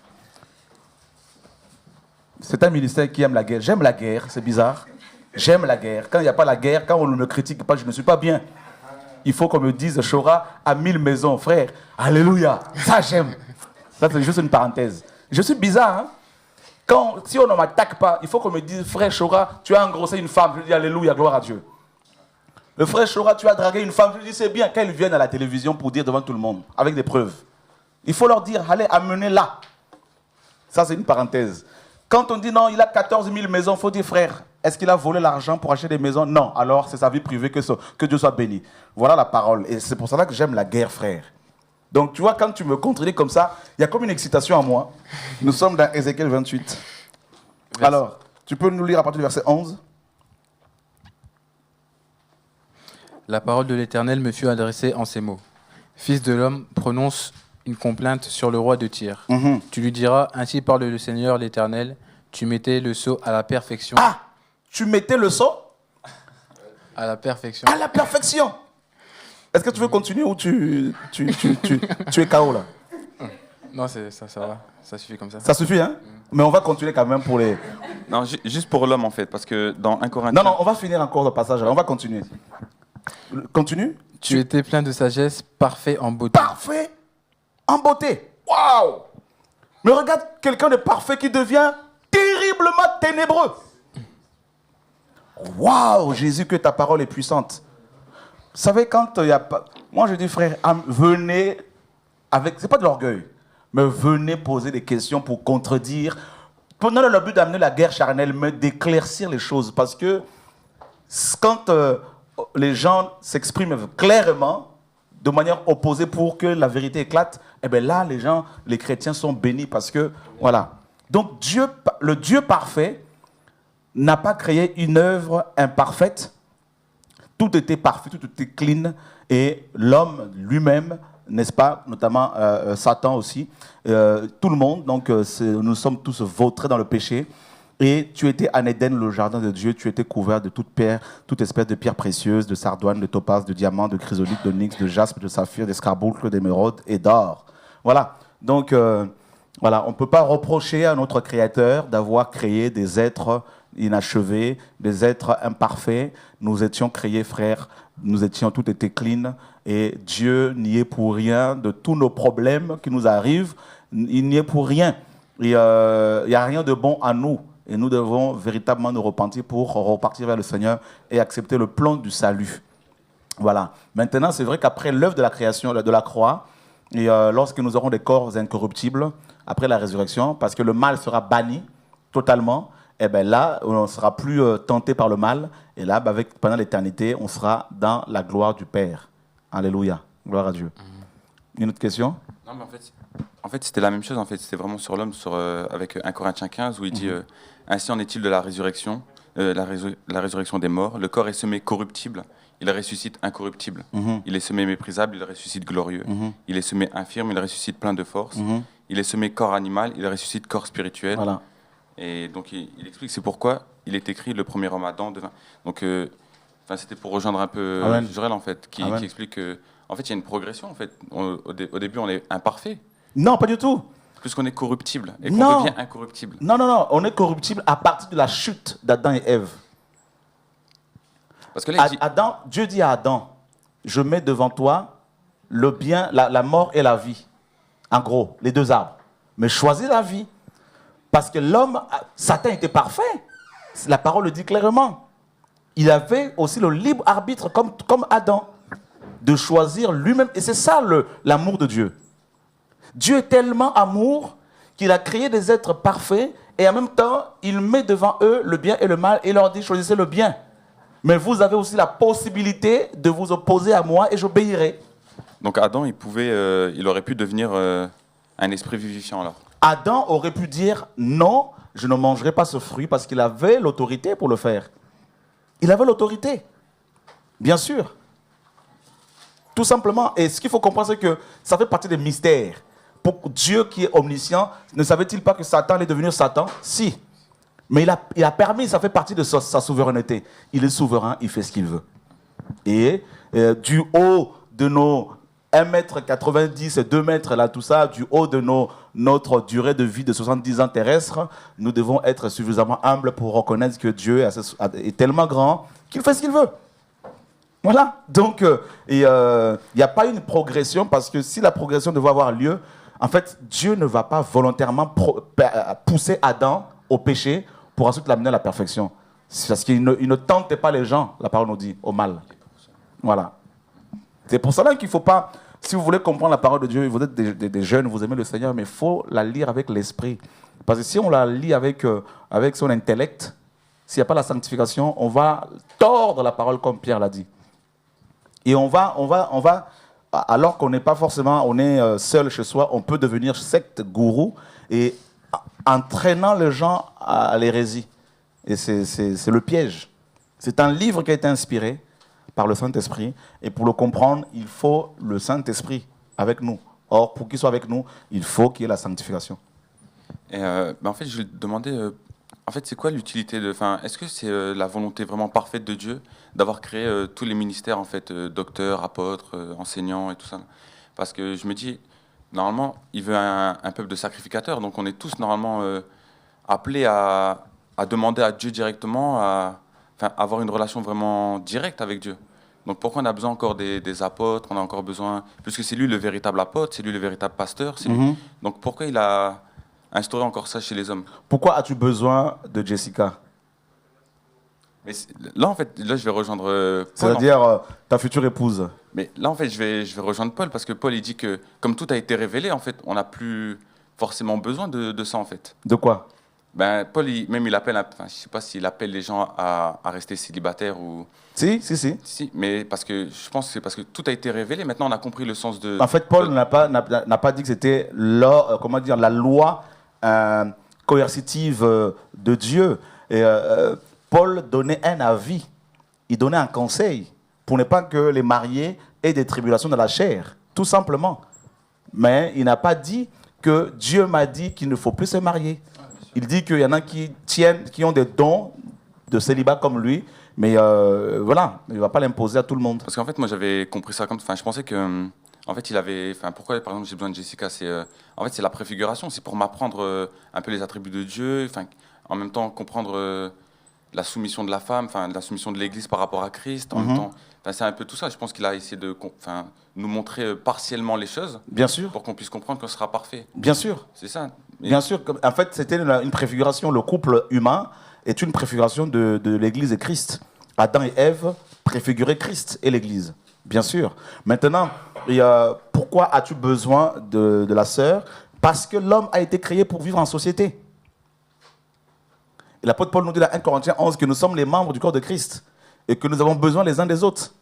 C'est un ministère qui aime la guerre. J'aime la guerre, c'est bizarre. J'aime la guerre. Quand il n'y a pas la guerre, quand on ne me critique pas, je ne suis pas bien. Il faut qu'on me dise, Chora a 1000 maisons, frère. Alléluia. Ça, j'aime. Ça, c'est juste une parenthèse. Je suis bizarre, hein? Si on ne m'attaque pas, il faut qu'on me dise, frère Chora, tu as engrossé une femme. Je dis, Alléluia, gloire à Dieu. Le frère Chora, tu as dragué une femme. Je dis, c'est bien, quand ils viennent à la télévision pour dire devant tout le monde, avec des preuves. Il faut leur dire, allez, amenez-la. Ça, c'est une parenthèse. Quand on dit, non, il a 14 000 maisons, il faut dire, frère, est-ce qu'il a volé l'argent pour acheter des maisons? Non, alors c'est sa vie privée, que Dieu soit béni. Voilà la parole. Et c'est pour cela que j'aime la guerre, frère. Donc, tu vois, quand tu me contredis comme ça, il y a comme une excitation en moi. Nous sommes dans Ézéchiel 28. Alors, tu peux nous lire à partir du verset 11? La parole de l'Éternel me fut adressée en ces mots. Fils de l'homme, prononce une complainte sur le roi de Tyr. Tu lui diras, ainsi parle le Seigneur l'Éternel, tu mettais le sceau à la perfection. Ah! Tu mettais le sceau à la perfection. À la perfection. Est-ce que tu veux continuer ou tu es KO là? Non, ça va. Ça suffit comme ça. Ça suffit, hein? Mais on va continuer quand même pour les... Non, juste pour l'homme, en fait, parce que dans 1 Corinthiens... Non, on va finir encore le passage. On va continuer. Continue. Tu étais plein de sagesse, parfait en beauté. Parfait en beauté. Waouh! Mais regarde quelqu'un de parfait qui devient terriblement ténébreux. Waouh, Jésus, que ta parole est puissante. Vous savez, quand il y a pas... Moi, je dis, frère, venez avec... C'est pas de l'orgueil, mais venez poser des questions pour contredire. Pas dans le but d'amener la guerre charnelle, mais d'éclaircir les choses. Parce que quand les gens s'expriment clairement, de manière opposée pour que la vérité éclate, eh bien là, les chrétiens sont bénis parce que, voilà. Donc, le Dieu parfait n'a pas créé une œuvre imparfaite. Tout était parfait, tout était clean. Et l'homme lui-même, n'est-ce pas, notamment Satan aussi, tout le monde, donc nous sommes tous vautrés dans le péché. Et tu étais en Éden, le jardin de Dieu, tu étais couvert de toute espèce de pierres précieuses, de sardoine, de topaz, de diamant, de chrysolite, d'onyx, de jaspe, de saphir, d'escarboucle, d'émeraude et d'or. Voilà. Donc, voilà, on ne peut pas reprocher à notre Créateur d'avoir créé des êtres inachevés, des êtres imparfaits. Nous étions créés, frères, tout était clean. Et Dieu n'y est pour rien de tous nos problèmes qui nous arrivent. Il n'y est pour rien. Il n'y a rien de bon à nous. Et nous devons véritablement nous repentir pour repartir vers le Seigneur et accepter le plan du salut. Voilà. Maintenant, c'est vrai qu'après l'œuvre de la création, de la croix, et lorsque nous aurons des corps incorruptibles, après la résurrection, parce que le mal sera banni totalement, et bien là, on ne sera plus tenté par le mal. Et là, pendant l'éternité, on sera dans la gloire du Père. Alléluia. Gloire à Dieu. Une autre question? Non, mais en fait c'était la même chose. En fait, c'était vraiment sur l'homme, avec 1 Corinthiens 15, où il dit ainsi en est-il de la résurrection, la résurrection des morts. Le corps est semé corruptible, il ressuscite incorruptible. Il est semé méprisable, il ressuscite glorieux. Il est semé infirme, il ressuscite plein de force. Il est semé corps animal, il ressuscite corps spirituel. Voilà. Et donc, il explique c'est pourquoi il est écrit le premier homme Adam devint. Donc, c'était pour rejoindre un peu Jurel, en fait, qui explique que, en fait, il y a une progression, en fait. Au début, on est imparfait. Non, pas du tout. Plus qu'on est corruptible et qu'on devient incorruptible. Non, on est corruptible à partir de la chute d'Adam et Ève. Parce que là, Dieu dit à Adam, je mets devant toi le bien, la mort et la vie. En gros, les deux arbres. Mais choisis la vie. Parce que Satan était parfait. La parole le dit clairement. Il avait aussi le libre arbitre, comme Adam, de choisir lui-même. Et c'est ça l'amour de Dieu. Dieu est tellement amour qu'il a créé des êtres parfaits et en même temps, il met devant eux le bien et le mal et leur dit, choisissez le bien. Mais vous avez aussi la possibilité de vous opposer à moi et j'obéirai. Donc Adam, il aurait pu devenir un esprit vivifiant alors. Adam aurait pu dire non, je ne mangerai pas ce fruit parce qu'il avait l'autorité pour le faire. Il avait l'autorité, bien sûr. Tout simplement. Et ce qu'il faut comprendre, c'est que ça fait partie des mystères. Pour Dieu qui est omniscient, ne savait-il pas que Satan allait devenir Satan? Si. Mais il a permis, ça fait partie de sa souveraineté. Il est souverain, il fait ce qu'il veut. Et du haut de nos 1,90 m et 2 mètres, là, tout ça, du haut de notre durée de vie de 70 ans terrestres, nous devons être suffisamment humbles pour reconnaître que Dieu est tellement grand qu'il fait ce qu'il veut. Voilà. Donc, il n'y a pas une progression, parce que si la progression devait avoir lieu, en fait, Dieu ne va pas volontairement pousser Adam au péché pour ensuite l'amener à la perfection. C'est parce qu'il ne tentait pas les gens, la parole nous dit, au mal. Voilà. C'est pour cela qu'il ne faut pas, si vous voulez comprendre la parole de Dieu, vous êtes des jeunes, vous aimez le Seigneur, mais il faut la lire avec l'esprit. Parce que si on la lit avec son intellect, s'il n'y a pas la sanctification, on va tordre la parole comme Pierre l'a dit. Et on va, alors qu'on n'est pas forcément, on est seul chez soi, on peut devenir secte gourou et entraînant les gens à l'hérésie. Et c'est le piège. C'est un livre qui a été inspiré par le Saint-Esprit. Et pour le comprendre, il faut le Saint-Esprit avec nous. Or, pour qu'il soit avec nous, il faut qu'il y ait la sanctification. Et en fait, je lui demandais, en fait, c'est quoi l'utilité est-ce que c'est la volonté vraiment parfaite de Dieu d'avoir créé tous les ministères, en fait, docteurs, apôtres, enseignants et tout ça? Parce que je me dis, normalement, il veut un peuple de sacrificateurs. Donc, on est tous normalement appelés à demander à Dieu directement, à avoir une relation vraiment directe avec Dieu. Donc, pourquoi on a besoin encore des apôtres? On a encore besoin, puisque c'est lui le véritable apôtre, c'est lui le véritable pasteur. C'est lui. Donc, pourquoi il a instauré encore ça chez les hommes? Pourquoi as-tu besoin de Jessica? Mais là, en fait, là, je vais rejoindre Paul. C'est-à-dire ta future épouse. Mais là, en fait, je vais rejoindre Paul, parce que Paul, il dit que comme tout a été révélé, en fait, on n'a plus forcément besoin de ça, en fait. De quoi? Ben, Paul, il appelle, je ne sais pas s'il appelle les gens à rester célibataires ou... Si. Si, mais parce que je pense que c'est parce que tout a été révélé. Maintenant, on a compris le sens de... En fait, Paul n'a pas dit que c'était la loi coercitive de Dieu. Et Paul donnait un avis, il donnait un conseil pour ne pas que les mariés aient des tribulations de la chair, tout simplement. Mais il n'a pas dit que Dieu m'a dit qu'il ne faut plus se marier. Il dit qu'il y en a qui ont des dons de célibat comme lui, mais voilà, il ne va pas l'imposer à tout le monde. Parce qu'en fait, moi, j'avais compris ça comme... je pensais que... En fait, pourquoi, par exemple, j'ai besoin de Jessica? En fait, c'est la préfiguration, c'est pour m'apprendre un peu les attributs de Dieu, en même temps comprendre la soumission de la femme, la soumission de l'Église par rapport à Christ, en même temps... c'est un peu tout ça. Je pense qu'il a essayé de nous montrer partiellement les choses. Bien sûr. Pour qu'on puisse comprendre qu'on sera parfait. Bien sûr. C'est ça. Bien sûr. En fait, c'était une préfiguration. Le couple humain est une préfiguration de l'Église et Christ. Adam et Ève préfiguraient Christ et l'Église. Bien sûr. Maintenant, pourquoi as-tu besoin de la sœur? Parce que l'homme a été créé pour vivre en société. Et l'apôtre Paul nous dit dans 1 Corinthiens 11 que nous sommes les membres du corps de Christ et que nous avons besoin les uns des autres.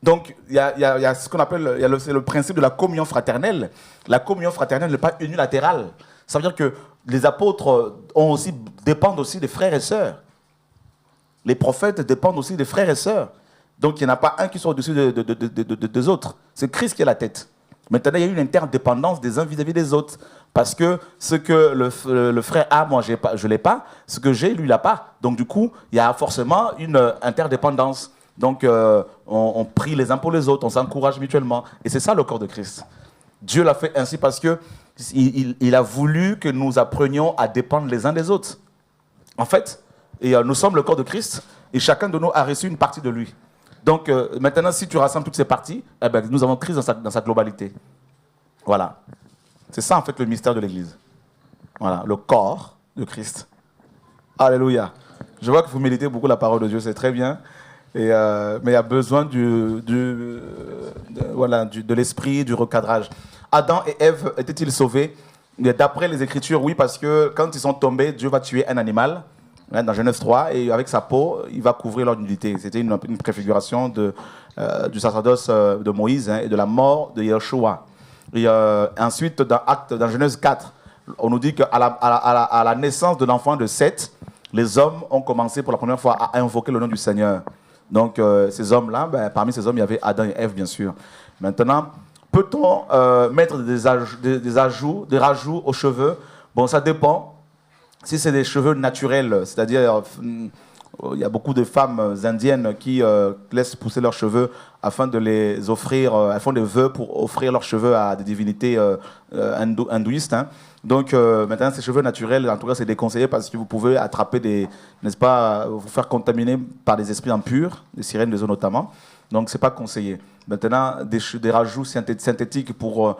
Donc, il y a ce qu'on appelle c'est le principe de la communion fraternelle. La communion fraternelle n'est pas unilatérale. Ça veut dire que les apôtres dépendent aussi des frères et sœurs. Les prophètes dépendent aussi des frères et sœurs. Donc, il n'y en a pas un qui soit au-dessus des autres. C'est Christ qui est la tête. Maintenant, il y a une interdépendance des uns vis-à-vis des autres. Parce que ce que le frère a, moi, je ne l'ai pas. Ce que j'ai, lui, il n'a pas. Donc, du coup, il y a forcément une interdépendance. Donc, on prie les uns pour les autres, on s'encourage mutuellement. Et c'est ça le corps de Christ. Dieu l'a fait ainsi parce qu'il a voulu que nous apprenions à dépendre les uns des autres. En fait, nous sommes le corps de Christ et chacun de nous a reçu une partie de lui. Donc, maintenant, si tu rassembles toutes ces parties, nous avons Christ dans sa globalité. Voilà. C'est ça, en fait, le mystère de l'Église. Voilà, le corps de Christ. Alléluia. Je vois que vous méditez beaucoup la parole de Dieu, c'est très bien. Mais il y a besoin de l'esprit, du recadrage. Adam et Ève étaient-ils sauvés? D'après les Écritures, oui, parce que quand ils sont tombés, Dieu va tuer un animal, dans Genèse 3, et avec sa peau, il va couvrir leur nudité. C'était une préfiguration du sacerdoce de Moïse et de la mort de Yeshua. Et ensuite, dans Genèse 4, on nous dit qu'à la naissance de l'enfant de Seth, les hommes ont commencé pour la première fois à invoquer le nom du Seigneur. Donc, ces hommes-là, parmi ces hommes, il y avait Adam et Ève, bien sûr. Maintenant, peut-on mettre des rajouts aux cheveux? Bon, ça dépend. Si c'est des cheveux naturels, c'est-à-dire, il y a beaucoup de femmes indiennes qui laissent pousser leurs cheveux afin de les offrir, elles font des vœux pour offrir leurs cheveux à des divinités hindouistes. Hein. Donc, maintenant, ces cheveux naturels, en tout cas, c'est déconseillé parce que vous pouvez attraper vous faire contaminer par des esprits impurs, des sirènes des eaux notamment. Donc, ce n'est pas conseillé. Maintenant, des rajouts synthétiques pour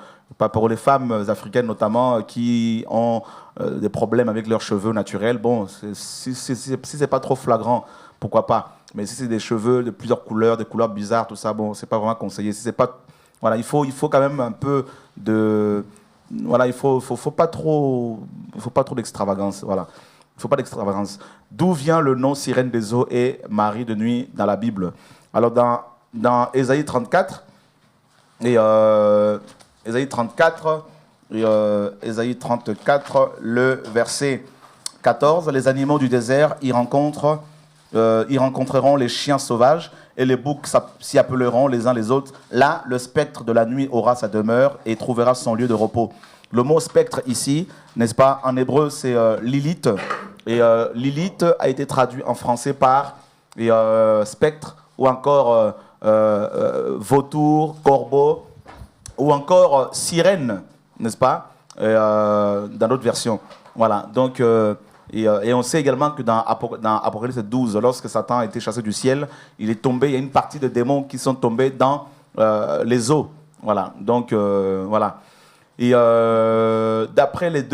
les femmes africaines notamment qui ont des problèmes avec leurs cheveux naturels, bon, si ce n'est pas trop flagrant, pourquoi pas. Mais si c'est des cheveux de plusieurs couleurs, des couleurs bizarres, tout ça, bon, c'est pas vraiment conseillé. Si c'est pas, voilà, il faut quand même un peu de... Voilà, il faut pas trop d'extravagance. Voilà, il faut pas d'extravagance. D'où vient le nom sirène des eaux et Marie de nuit dans la Bible? Alors dans Ésaïe 34 Ésaïe 34 le verset 14, les animaux du désert y rencontreront les chiens sauvages et les boucs s'y appelleront les uns les autres. Là, le spectre de la nuit aura sa demeure et trouvera son lieu de repos. Le mot spectre ici, n'est-ce pas, en hébreu, c'est Lilith. Et Lilith a été traduit en français par spectre ou encore vautour, corbeau. ou encore sirène, n'est-ce pas, dans d'autres versions. Voilà, donc, et on sait également que dans Apocalypse 12, lorsque Satan a été chassé du ciel, il est tombé, il y a une partie de démons qui sont tombés dans les eaux. Voilà, donc, voilà. Et d'après les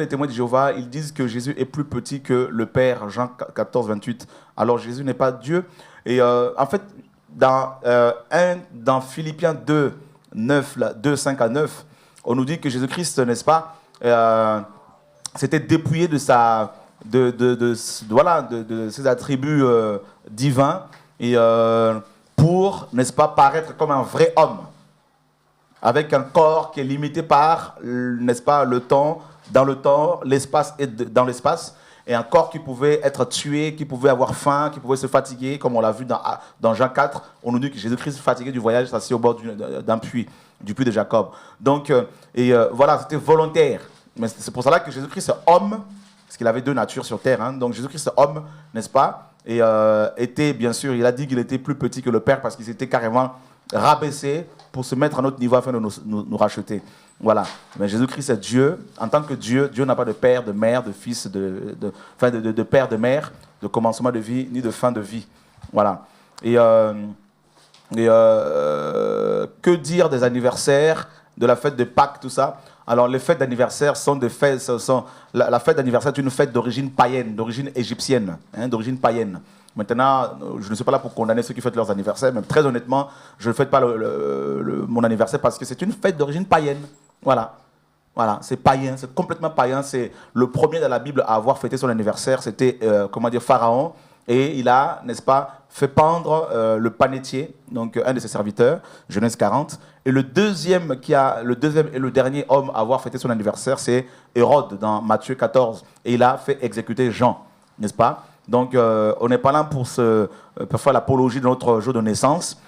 témoins de Jéhovah, ils disent que Jésus est plus petit que le Père, Jean 14, 28. Alors Jésus n'est pas Dieu. Et en fait, dans Philippiens 2, 9, 2, 5 à 9, on nous dit que Jésus-Christ, n'est-ce pas, s'était dépouillé de ses attributs divins et pour, n'est-ce pas, paraître comme un vrai homme, avec un corps qui est limité par, n'est-ce pas, le temps, l'espace et dans l'espace, et un corps qui pouvait être tué, qui pouvait avoir faim, qui pouvait se fatiguer, comme on l'a vu dans Jean 4, on nous dit que Jésus-Christ fatigué du voyage, assis au bord d'un puits, du puits de Jacob. Donc, voilà, c'était volontaire. Mais c'est pour cela que Jésus-Christ est homme, parce qu'il avait deux natures sur terre. Hein. Donc Jésus-Christ est homme, n'est-ce pas? Et était, bien sûr, il a dit qu'il était plus petit que le Père parce qu'il s'était carrément rabaissé pour se mettre à notre niveau afin de nous racheter. Voilà. Mais Jésus-Christ est Dieu. En tant que Dieu, Dieu n'a pas de père, de mère, de fils, de père, de mère, de commencement de vie, ni de fin de vie. Voilà. Et que dire des anniversaires, de la fête de Pâques, tout ça? Alors, les fêtes d'anniversaire sont des fêtes. La fête d'anniversaire est une fête d'origine païenne, d'origine égyptienne, hein, d'origine païenne. Maintenant, je ne suis pas là pour condamner ceux qui fêtent leurs anniversaires, mais très honnêtement, je ne fête pas mon anniversaire parce que c'est une fête d'origine païenne. Voilà. Voilà, c'est païen, c'est complètement païen. C'est le premier dans la Bible à avoir fêté son anniversaire, c'était, Pharaon. Et il a, n'est-ce pas, fait pendre le panetier, donc un de ses serviteurs, Genèse 40. Et le deuxième et le dernier homme à avoir fêté son anniversaire, c'est Hérode dans Matthieu 14. Et il a fait exécuter Jean, n'est-ce pas? Donc on n'est pas là pour faire l'apologie de notre jour de naissance,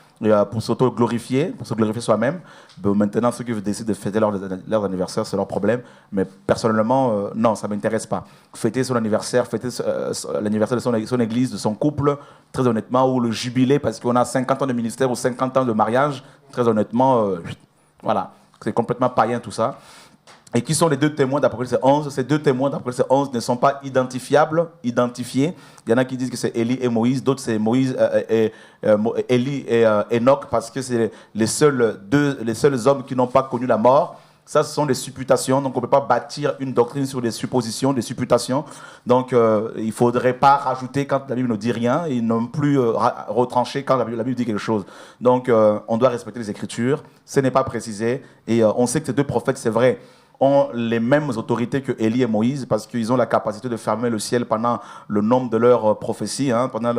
pour s'auto-glorifier, pour se glorifier soi-même. Maintenant, ceux qui décident de fêter leur anniversaire, c'est leur problème. Mais personnellement, non, ça ne m'intéresse pas. Fêter son anniversaire, fêter l'anniversaire de son église, de son couple, très honnêtement, ou le jubilé, parce qu'on a 50 ans de ministère ou 50 ans de mariage, très honnêtement, voilà, c'est complètement païen tout ça. Et qui sont les deux témoins d'Apocalypse 11? Ces deux témoins d'Apocalypse 11 ne sont pas identifiés. Il y en a qui disent que c'est Élie et Moïse, d'autres c'est Élie et Enoch, parce que c'est les seuls hommes qui n'ont pas connu la mort. Ça, ce sont des supputations, donc on ne peut pas bâtir une doctrine sur des suppositions, des supputations. Donc il ne faudrait pas rajouter quand la Bible ne dit rien, et non plus retrancher quand la Bible dit quelque chose. Donc on doit respecter les Écritures, ce n'est pas précisé, et on sait que ces deux prophètes, c'est vrai, ont les mêmes autorités que Élie et Moïse parce qu'ils ont la capacité de fermer le ciel pendant le nombre de leurs prophéties, hein, pendant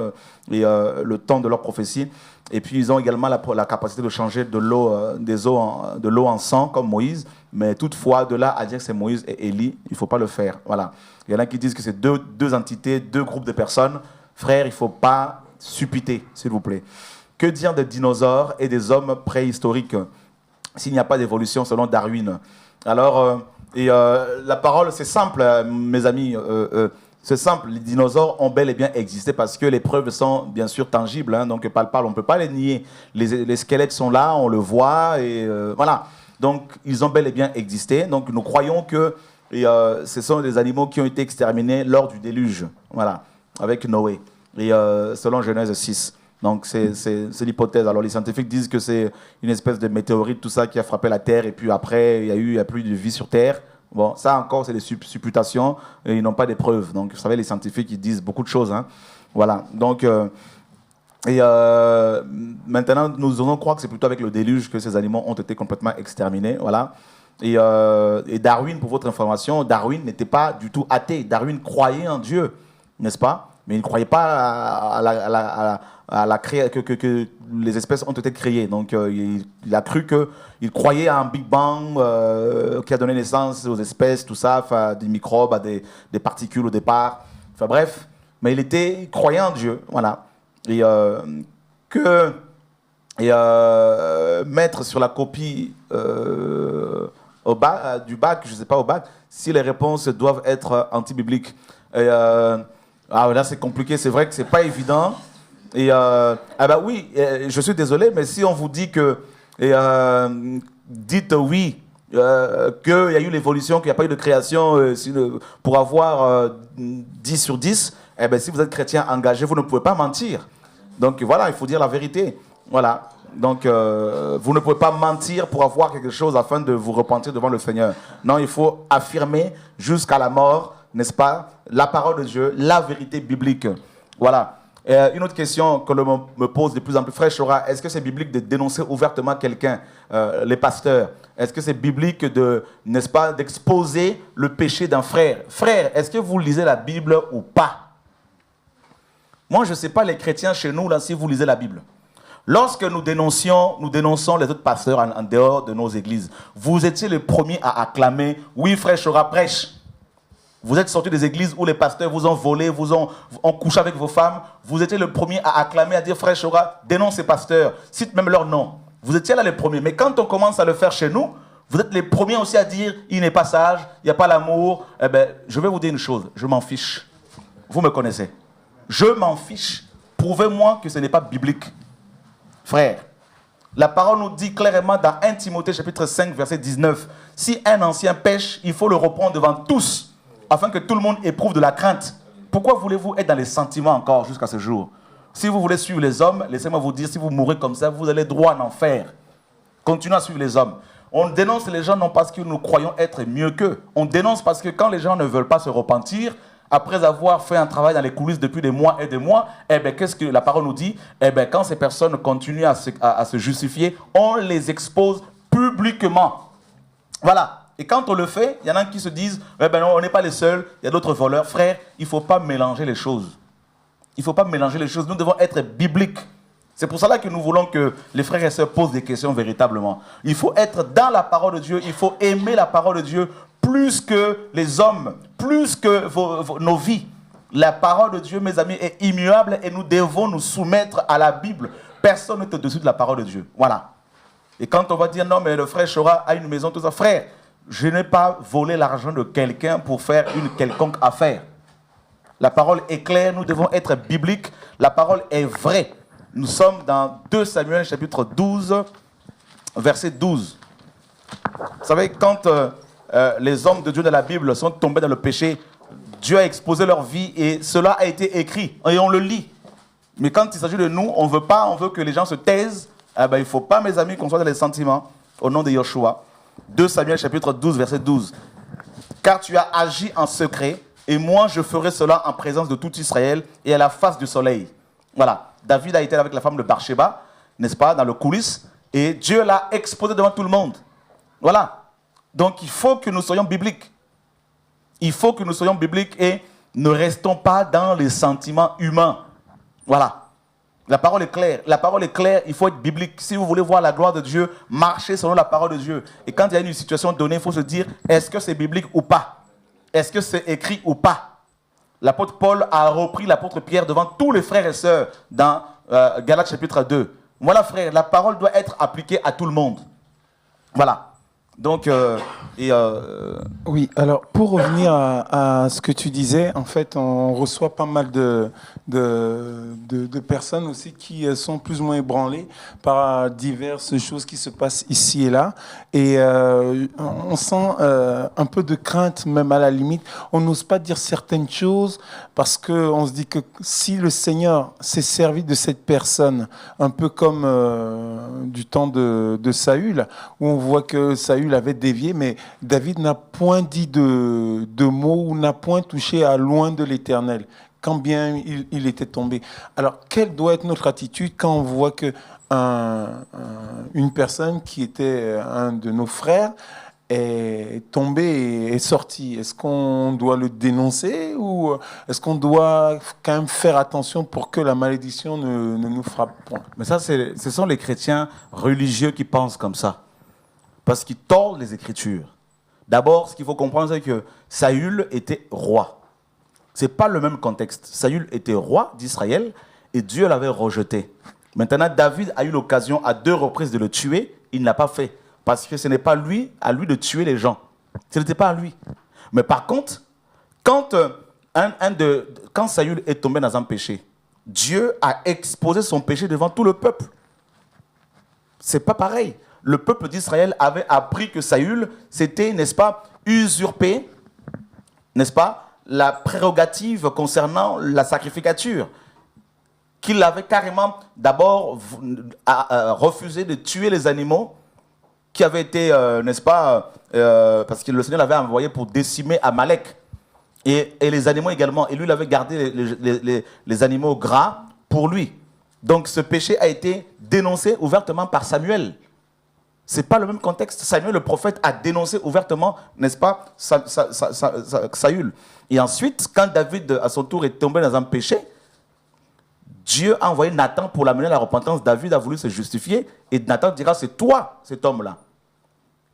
le temps de leur prophétie. Et puis ils ont également la capacité de changer de l'eau en sang comme Moïse. Mais toutefois, de là à dire que c'est Moïse et Élie, il ne faut pas le faire. Voilà. Il y en a qui disent que c'est deux entités, deux groupes de personnes. Frère, il ne faut pas supputer, s'il vous plaît. Que dire des dinosaures et des hommes préhistoriques s'il n'y a pas d'évolution selon Darwin? Alors, la parole, c'est simple, mes amis. C'est simple, les dinosaures ont bel et bien existé parce que les preuves sont bien sûr tangibles, hein, donc palpables, on ne peut pas les nier. Les squelettes sont là, on le voit, et voilà. Donc, ils ont bel et bien existé. Donc, nous croyons que ce sont des animaux qui ont été exterminés lors du déluge, voilà, avec Noé, et selon Genèse 6. Donc, c'est l'hypothèse. Alors, les scientifiques disent que c'est une espèce de météorite, tout ça, qui a frappé la Terre, et puis après, il n'y a plus de vie sur Terre. Bon, ça encore, c'est des supputations, et ils n'ont pas des preuves. Donc, vous savez, les scientifiques, ils disent beaucoup de choses. Hein. Voilà. Donc, maintenant, nous allons croire que c'est plutôt avec le déluge que ces animaux ont été complètement exterminés. Voilà. Et Darwin, pour votre information, Darwin n'était pas du tout athée. Darwin croyait en Dieu, n'est-ce pas? Mais il ne croyait pas que les espèces ont été créées. Donc, il a cru qu'il croyait à un Big Bang qui a donné naissance aux espèces, tout ça, des microbes, à des particules au départ. Enfin bref, mais il croyait en Dieu, voilà. Et mettre sur la copie du bac, je ne sais pas, au bac, si les réponses doivent être anti-bibliques. Là, c'est compliqué, c'est vrai que ce n'est pas évident. Et oui, je suis désolé, mais si on vous dit que et dites oui, qu'il y a eu l'évolution, qu'il n'y a pas eu de création pour avoir 10 sur 10, eh bien, si vous êtes chrétien engagé, vous ne pouvez pas mentir. Donc voilà, il faut dire la vérité. Voilà. Donc vous ne pouvez pas mentir pour avoir quelque chose afin de vous repentir devant le Seigneur. Non, il faut affirmer jusqu'à la mort, n'est-ce pas, la parole de Dieu, la vérité biblique. Voilà. Une autre question que l'on me pose de plus en plus, Frère Chora, est-ce que c'est biblique de dénoncer ouvertement quelqu'un, les pasteurs? Est-ce que c'est biblique n'est-ce pas, d'exposer le péché d'un frère? Frère, est-ce que vous lisez la Bible ou pas? Moi, je ne sais pas les chrétiens chez nous, là, si vous lisez la Bible. Lorsque nous dénonçons les autres pasteurs en dehors de nos églises, vous étiez les premiers à acclamer « Oui, Frère Chora prêche ». Vous êtes sortis des églises où les pasteurs vous ont volé, vous ont couché avec vos femmes. Vous étiez le premier à acclamer, à dire, Frère Chora, dénonce ces pasteurs. Cite même leur nom. Vous étiez là les premiers. Mais quand on commence à le faire chez nous, vous êtes les premiers aussi à dire, il n'est pas sage, il n'y a pas l'amour. Eh bien, je vais vous dire une chose, je m'en fiche. Vous me connaissez. Je m'en fiche. Prouvez-moi que ce n'est pas biblique. Frère, la parole nous dit clairement dans 1 Timothée chapitre 5, verset 19, si un ancien pêche, il faut le reprendre devant tous, afin que tout le monde éprouve de la crainte. Pourquoi voulez-vous être dans les sentiments encore jusqu'à ce jour? Si vous voulez suivre les hommes, laissez-moi vous dire, si vous mourrez comme ça, vous allez droit en enfer. Continuez à suivre les hommes. On dénonce les gens non parce que nous croyons être mieux qu'eux. On dénonce parce que quand les gens ne veulent pas se repentir, après avoir fait un travail dans les coulisses depuis des mois et des mois, eh bien, qu'est-ce que la parole nous dit? Eh bien, quand ces personnes continuent à se justifier, on les expose publiquement. Voilà. Et quand on le fait, il y en a qui se disent, eh ben non, on n'est pas les seuls, il y a d'autres voleurs. Frère, il ne faut pas mélanger les choses. Il ne faut pas mélanger les choses. Nous devons être bibliques. C'est pour cela que nous voulons que les frères et sœurs posent des questions véritablement. Il faut être dans la parole de Dieu. Il faut aimer la parole de Dieu plus que les hommes, plus que nos vies. La parole de Dieu, mes amis, est immuable et nous devons nous soumettre à la Bible. Personne n'est au-dessus de la parole de Dieu. Voilà. Et quand on va dire, non, mais le frère Chora a une maison, tout ça, frère, je n'ai pas volé l'argent de quelqu'un pour faire une quelconque affaire. La parole est claire, nous devons être bibliques. La parole est vraie. Nous sommes dans 2 Samuel chapitre 12, verset 12. Vous savez, quand les hommes de Dieu de la Bible sont tombés dans le péché, Dieu a exposé leur vie et cela a été écrit et on le lit. Mais quand il s'agit de nous, on veut que les gens se taisent. Eh ben, il ne faut pas, mes amis, qu'on soit dans les sentiments. Au nom de Yoshua. 2 Samuel chapitre 12, verset 12. Car tu as agi en secret, et moi je ferai cela en présence de tout Israël et à la face du soleil. Voilà. David a été avec la femme de Bathsheba, n'est-ce pas, dans le coulisses, et Dieu l'a exposé devant tout le monde. Voilà. Donc il faut que nous soyons bibliques. Il faut que nous soyons bibliques et ne restons pas dans les sentiments humains. Voilà. La parole est claire. La parole est claire, il faut être biblique. Si vous voulez voir la gloire de Dieu, marchez selon la parole de Dieu. Et quand il y a une situation donnée, il faut se dire, est-ce que c'est biblique ou pas? Est-ce que c'est écrit ou pas? L'apôtre Paul a repris l'apôtre Pierre devant tous les frères et sœurs dans Galates chapitre 2. Voilà, frère, la parole doit être appliquée à tout le monde. Voilà. Donc, oui, alors pour revenir à ce que tu disais, en fait, on reçoit pas mal de personnes aussi qui sont plus ou moins ébranlées par diverses choses qui se passent ici et là. Et on sent un peu de crainte, même à la limite. On n'ose pas dire certaines choses parce qu'on se dit que si le Seigneur s'est servi de cette personne, un peu comme du temps de Saül, où on voit que Saül avait dévié, mais David n'a point dit de mots ou n'a point touché à loin de l'Éternel, quand bien il était tombé. Alors, quelle doit être notre attitude quand on voit que une personne qui était un de nos frères est tombé et est sorti? Est-ce qu'on doit le dénoncer ou est-ce qu'on doit quand même faire attention pour que la malédiction ne nous frappe point? Mais ça, ce sont les chrétiens religieux qui pensent comme ça. Parce qu'ils tordent les Écritures. D'abord, ce qu'il faut comprendre, c'est que Saül était roi. Ce n'est pas le même contexte. Saül était roi d'Israël et Dieu l'avait rejeté. Maintenant, David a eu l'occasion à 2 reprises de le tuer. Il ne l'a pas fait. Parce que ce n'est pas à lui de tuer les gens. Ce n'était pas à lui. Mais par contre, quand Saül est tombé dans un péché, Dieu a exposé son péché devant tout le peuple. c'est pas pareil. Le peuple d'Israël avait appris que Saül s'était, n'est-ce pas, usurpé, n'est-ce pas, la prérogative concernant la sacrificature. Qu'il avait carrément d'abord refusé de tuer les animaux qui avaient été, n'est-ce pas, parce que le Seigneur l'avait envoyé pour décimer Amalek. Et les animaux également. Et lui, il avait gardé les animaux gras pour lui. Donc ce péché a été dénoncé ouvertement par Samuel. Ce n'est pas le même contexte. Samuel, le prophète, a dénoncé ouvertement, n'est-ce pas, Saül. Et ensuite, quand David, à son tour, est tombé dans un péché, Dieu a envoyé Nathan pour l'amener à la repentance. David a voulu se justifier. Et Nathan dira, c'est toi, cet homme-là.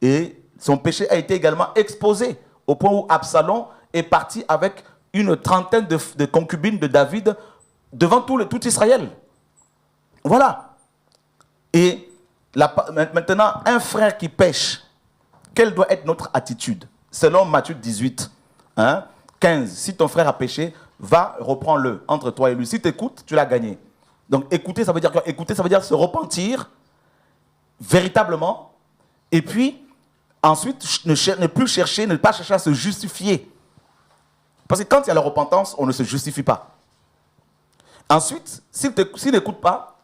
Et son péché a été également exposé, au point où Absalom est parti avec une trentaine de concubines de David devant tout Israël. Voilà. Et maintenant, un frère qui pêche, quelle doit être notre attitude? Selon Matthieu 18, 15, si ton frère a péché, va, reprends-le entre toi et lui. Si tu écoutes, tu l'as gagné. Donc écouter, ça veut dire quoi? Écouter, ça veut dire se repentir véritablement. Et puis, ensuite, ne plus chercher, ne pas chercher à se justifier. Parce que quand il y a la repentance, on ne se justifie pas. Ensuite, s'il n'écoute pas,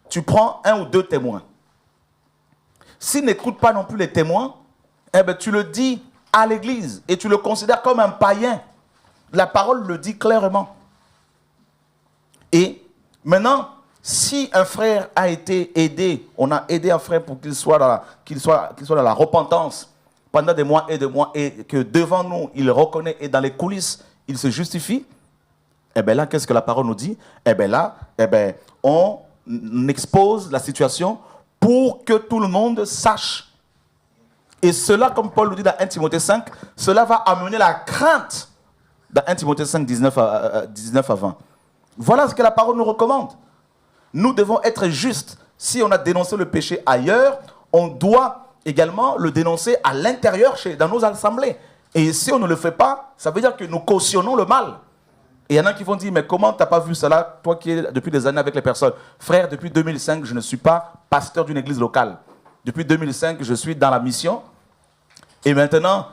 tu prends un ou deux témoins. S'il n'écoute pas non plus les témoins, eh bien, tu le dis à l'église et tu le considères comme un païen. La parole le dit clairement. Et maintenant, si un frère a été aidé, on a aidé un frère pour qu'il soit dans la repentance pendant des mois, et que devant nous, il reconnaît et dans les coulisses, il se justifie, eh bien là, qu'est-ce que la parole nous dit? Eh bien là, on expose la situation pour que tout le monde sache. Et cela, comme Paul le dit dans 1 Timothée 5, cela va amener la crainte dans 1 Timothée 5, 19 à 20. Voilà ce que la parole nous recommande. Nous devons être justes. Si on a dénoncé le péché ailleurs, on doit également le dénoncer à l'intérieur, dans nos assemblées. Et si on ne le fait pas, ça veut dire que nous cautionnons le mal. Et il y en a qui vont dire, mais comment tu n'as pas vu cela, toi qui es depuis des années avec les personnes? Frère, depuis 2005, je ne suis pas pasteur d'une église locale. Depuis 2005, je suis dans la mission. Et maintenant,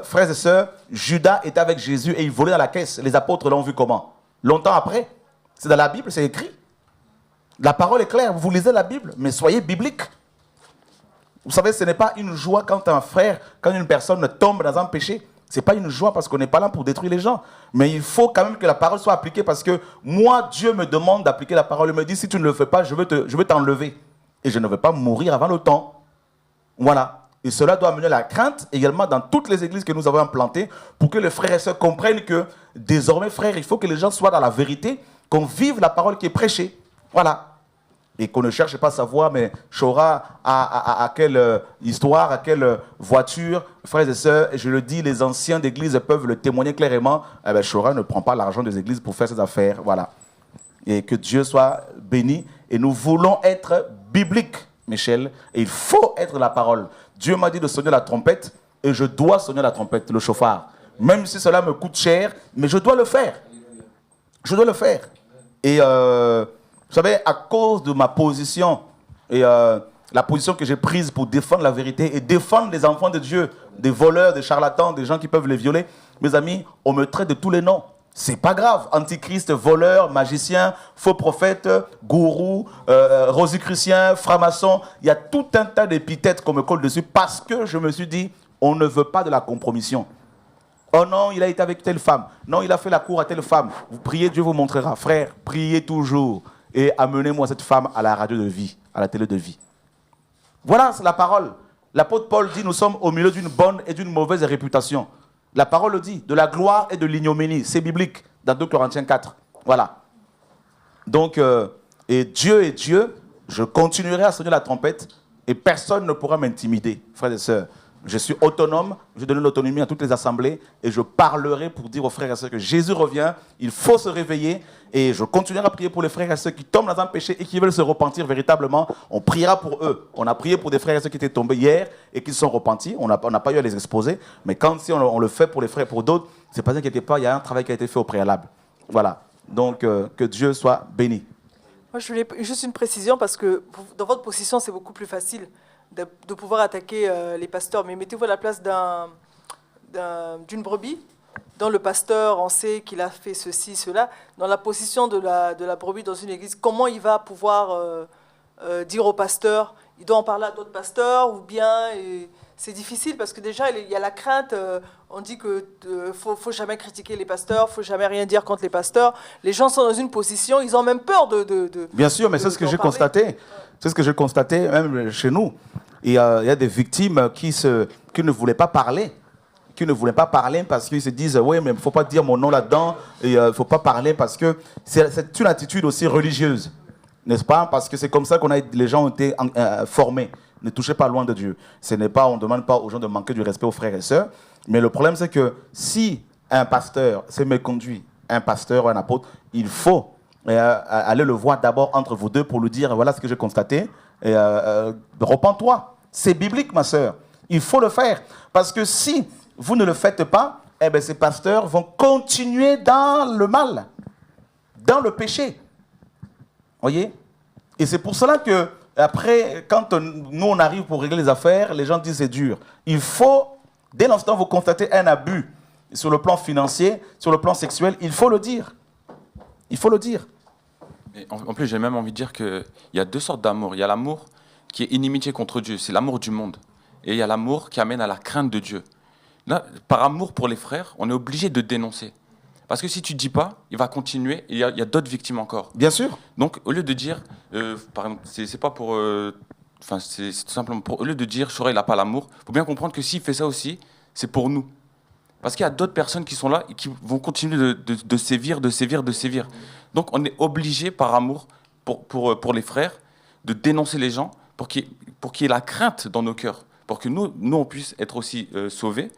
frères et sœurs, Judas était avec Jésus et il volait dans la caisse. Les apôtres l'ont vu comment? Longtemps après. C'est dans la Bible, c'est écrit. La parole est claire, vous lisez la Bible, mais soyez biblique. Vous savez, ce n'est pas une joie quand un frère, quand une personne tombe dans un péché. Ce n'est pas une joie parce qu'on n'est pas là pour détruire les gens. Mais il faut quand même que la parole soit appliquée parce que moi, Dieu me demande d'appliquer la parole. Il me dit, si tu ne le fais pas, je vais t'enlever. Et je ne vais pas mourir avant le temps. Voilà. Et cela doit amener la crainte également dans toutes les églises que nous avons implantées pour que les frères et sœurs comprennent que désormais, frères, il faut que les gens soient dans la vérité, qu'on vive la parole qui est prêchée. Voilà. Et qu'on ne cherche pas à savoir, mais Chora, à quelle histoire, à quelle voiture, frères et sœurs, et je le dis, les anciens d'église peuvent le témoigner clairement, eh bien, Chora ne prend pas l'argent des églises pour faire ses affaires. Voilà. Et que Dieu soit béni. Et nous voulons être bibliques, Michel, et il faut être la parole. Dieu m'a dit de sonner la trompette, et je dois sonner la trompette, le chauffard. Même si cela me coûte cher, mais je dois le faire. Je dois le faire. Et vous savez, à cause de ma position, et la position que j'ai prise pour défendre la vérité, et défendre les enfants de Dieu, des voleurs, des charlatans, des gens qui peuvent les violer, mes amis, on me traite de tous les noms. C'est pas grave. Antichrist, voleur, magicien, faux prophète, gourou, rosicrucien, franc-maçon. Il y a tout un tas d'épithètes qu'on me colle dessus parce que je me suis dit, on ne veut pas de la compromission. Oh non, il a été avec telle femme. Non, il a fait la cour à telle femme. Vous priez, Dieu vous montrera. Frère, priez toujours. Et amenez-moi cette femme à la radio de vie, à la télé de vie. Voilà, c'est la parole. L'apôtre Paul dit, nous sommes au milieu d'une bonne et d'une mauvaise réputation. La parole le dit, de la gloire et de l'ignominie. C'est biblique, dans 2 Corinthiens 4. Voilà. Donc, et Dieu est Dieu, je continuerai à sonner la trompette et personne ne pourra m'intimider, frères et sœurs. Je suis autonome, je donne l'autonomie à toutes les assemblées et je parlerai pour dire aux frères et sœurs que Jésus revient, il faut se réveiller et je continuerai à prier pour les frères et sœurs qui tombent dans un péché et qui veulent se repentir véritablement. On priera pour eux. On a prié pour des frères et sœurs qui étaient tombés hier et qui se sont repentis. On n'a pas eu à les exposer, mais quand si on le fait pour les frères et pour d'autres, c'est parce que quelque part, il y a un travail qui a été fait au préalable. Voilà. Donc, que Dieu soit béni. Moi, je voulais juste une précision parce que dans votre position, c'est beaucoup plus facile de pouvoir attaquer les pasteurs. Mais mettez-vous à la place d'une brebis, dont le pasteur, on sait qu'il a fait ceci, cela. Dans la position de la brebis dans une église, comment il va pouvoir dire au pasteur, il doit en parler à d'autres pasteurs ou bien... C'est difficile parce que déjà, il y a la crainte. On dit qu'il ne faut jamais critiquer les pasteurs, il ne faut jamais rien dire contre les pasteurs. Les gens sont dans une position, ils ont même peur de Bien sûr, mais c'est ce que j'ai constaté. C'est ce que j'ai constaté même chez nous. Il y a des victimes qui ne voulaient pas parler. Qui ne voulaient pas parler parce qu'ils se disent « Oui, mais il ne faut pas dire mon nom là-dedans. Et il ne faut pas parler parce que c'est une attitude aussi religieuse. » N'est-ce pas? Parce que c'est comme ça les gens ont été formés. Ne touchez pas loin de Dieu. On ne demande pas aux gens de manquer du respect aux frères et sœurs. Mais le problème, c'est que si un pasteur s'est méconduit, un pasteur ou un apôtre, il faut aller le voir d'abord entre vous deux pour lui dire, voilà ce que j'ai constaté, repens-toi. C'est biblique, ma sœur. Il faut le faire. Parce que si vous ne le faites pas, eh bien, ces pasteurs vont continuer dans le mal, dans le péché. Voyez? Et c'est pour cela que après, quand nous on arrive pour régler les affaires, les gens disent c'est dur. Il faut, dès l'instant où vous constatez un abus sur le plan financier, sur le plan sexuel, il faut le dire. Il faut le dire. Et en plus, j'ai même envie de dire qu'il y a deux sortes d'amour. Il y a l'amour qui est inimitié contre Dieu, c'est l'amour du monde. Et il y a l'amour qui amène à la crainte de Dieu. Là, par amour pour les frères, on est obligé de dénoncer. Parce que si tu ne dis pas, il va continuer, et il y a d'autres victimes encore. Bien sûr. Donc, au lieu de dire, par exemple, c'est pas pour... c'est tout simplement au lieu de dire, Chora, il n'a pas l'amour, il faut bien comprendre que s'il fait ça aussi, c'est pour nous. Parce qu'il y a d'autres personnes qui sont là et qui vont continuer de sévir. Donc, on est obligé, par amour, pour les frères, de dénoncer les gens, pour qu'il y ait la crainte dans nos cœurs, pour que nous on puisse être aussi sauvés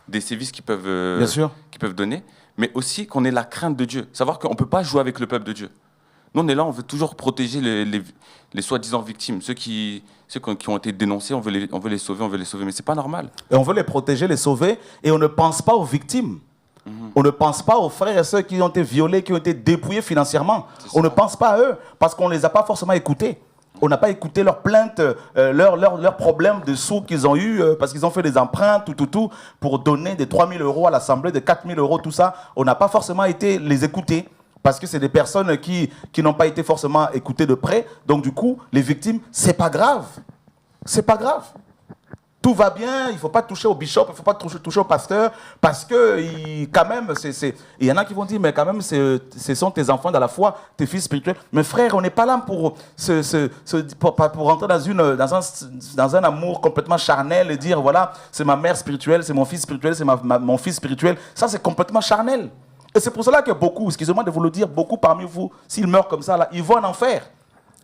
des sévices qu'ils peuvent donner, mais aussi qu'on ait la crainte de Dieu. Savoir qu'on ne peut pas jouer avec le peuple de Dieu. Nous, on est là, on veut toujours protéger les soi-disant victimes, ceux qui ont été dénoncés, on veut les sauver, mais ce n'est pas normal. Et on veut les protéger, les sauver, et on ne pense pas aux victimes. On ne pense pas aux frères et sœurs qui ont été violés, qui ont été dépouillés financièrement. On ne pense pas à eux, parce qu'on ne les a pas forcément écoutés. On n'a pas écouté leurs plaintes, leurs problèmes de sous qu'ils ont eu, parce qu'ils ont fait des emprunts, tout, pour donner des 3 000 € à l'Assemblée, des 4 000 €, tout ça. On n'a pas forcément été les écouter, parce que c'est des personnes qui n'ont pas été forcément écoutées de près. Donc du coup, les victimes, c'est pas grave. C'est pas grave. Tout va bien, il ne faut pas toucher au bishop, il ne faut pas toucher au pasteur, parce que quand même, il y en a qui vont dire, mais quand même, ce sont tes enfants dans la foi, tes fils spirituels. Mais frère, on n'est pas là pour rentrer dans un amour complètement charnel et dire, voilà, c'est ma mère spirituelle, c'est mon fils spirituel, c'est mon fils spirituel. Ça, c'est complètement charnel. Et c'est pour cela que beaucoup, excusez-moi de vous le dire, beaucoup parmi vous, s'ils meurent comme ça, là, ils vont en enfer,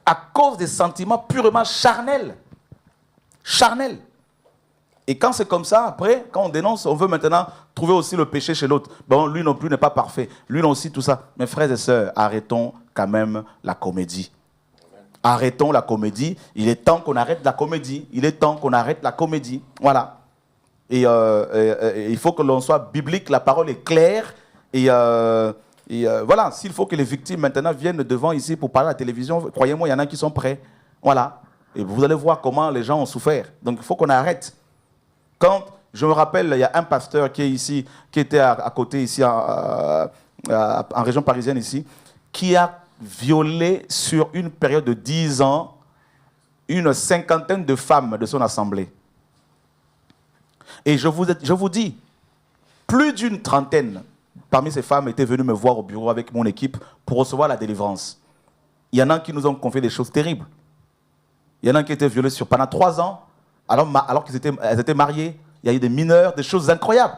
à cause des sentiments purement charnels. Charnels. Et quand c'est comme ça, après, quand on dénonce, on veut maintenant trouver aussi le péché chez l'autre. Bon, lui non plus n'est pas parfait. Lui non aussi, tout ça. Mes frères et sœurs, arrêtons quand même la comédie. Arrêtons la comédie. Il est temps qu'on arrête la comédie. Il est temps qu'on arrête la comédie. Voilà. Et il faut que l'on soit biblique. La parole est claire. Et voilà, s'il faut que les victimes maintenant viennent devant ici pour parler à la télévision, croyez-moi, il y en a qui sont prêts. Voilà. Et vous allez voir comment les gens ont souffert. Donc il faut qu'on arrête. Quand, je me rappelle, il y a un pasteur qui est ici, qui était à côté ici, en région parisienne ici, qui a violé sur une période de 10 ans une 50aine de femmes de son assemblée. Et je vous dis, plus d'une trentaine parmi ces femmes étaient venues me voir au bureau avec mon équipe pour recevoir la délivrance. Il y en a qui nous ont confié des choses terribles. Il y en a qui étaient violés pendant 3 ans, alors qu'elles étaient mariées. Il y a eu des mineurs, des choses incroyables.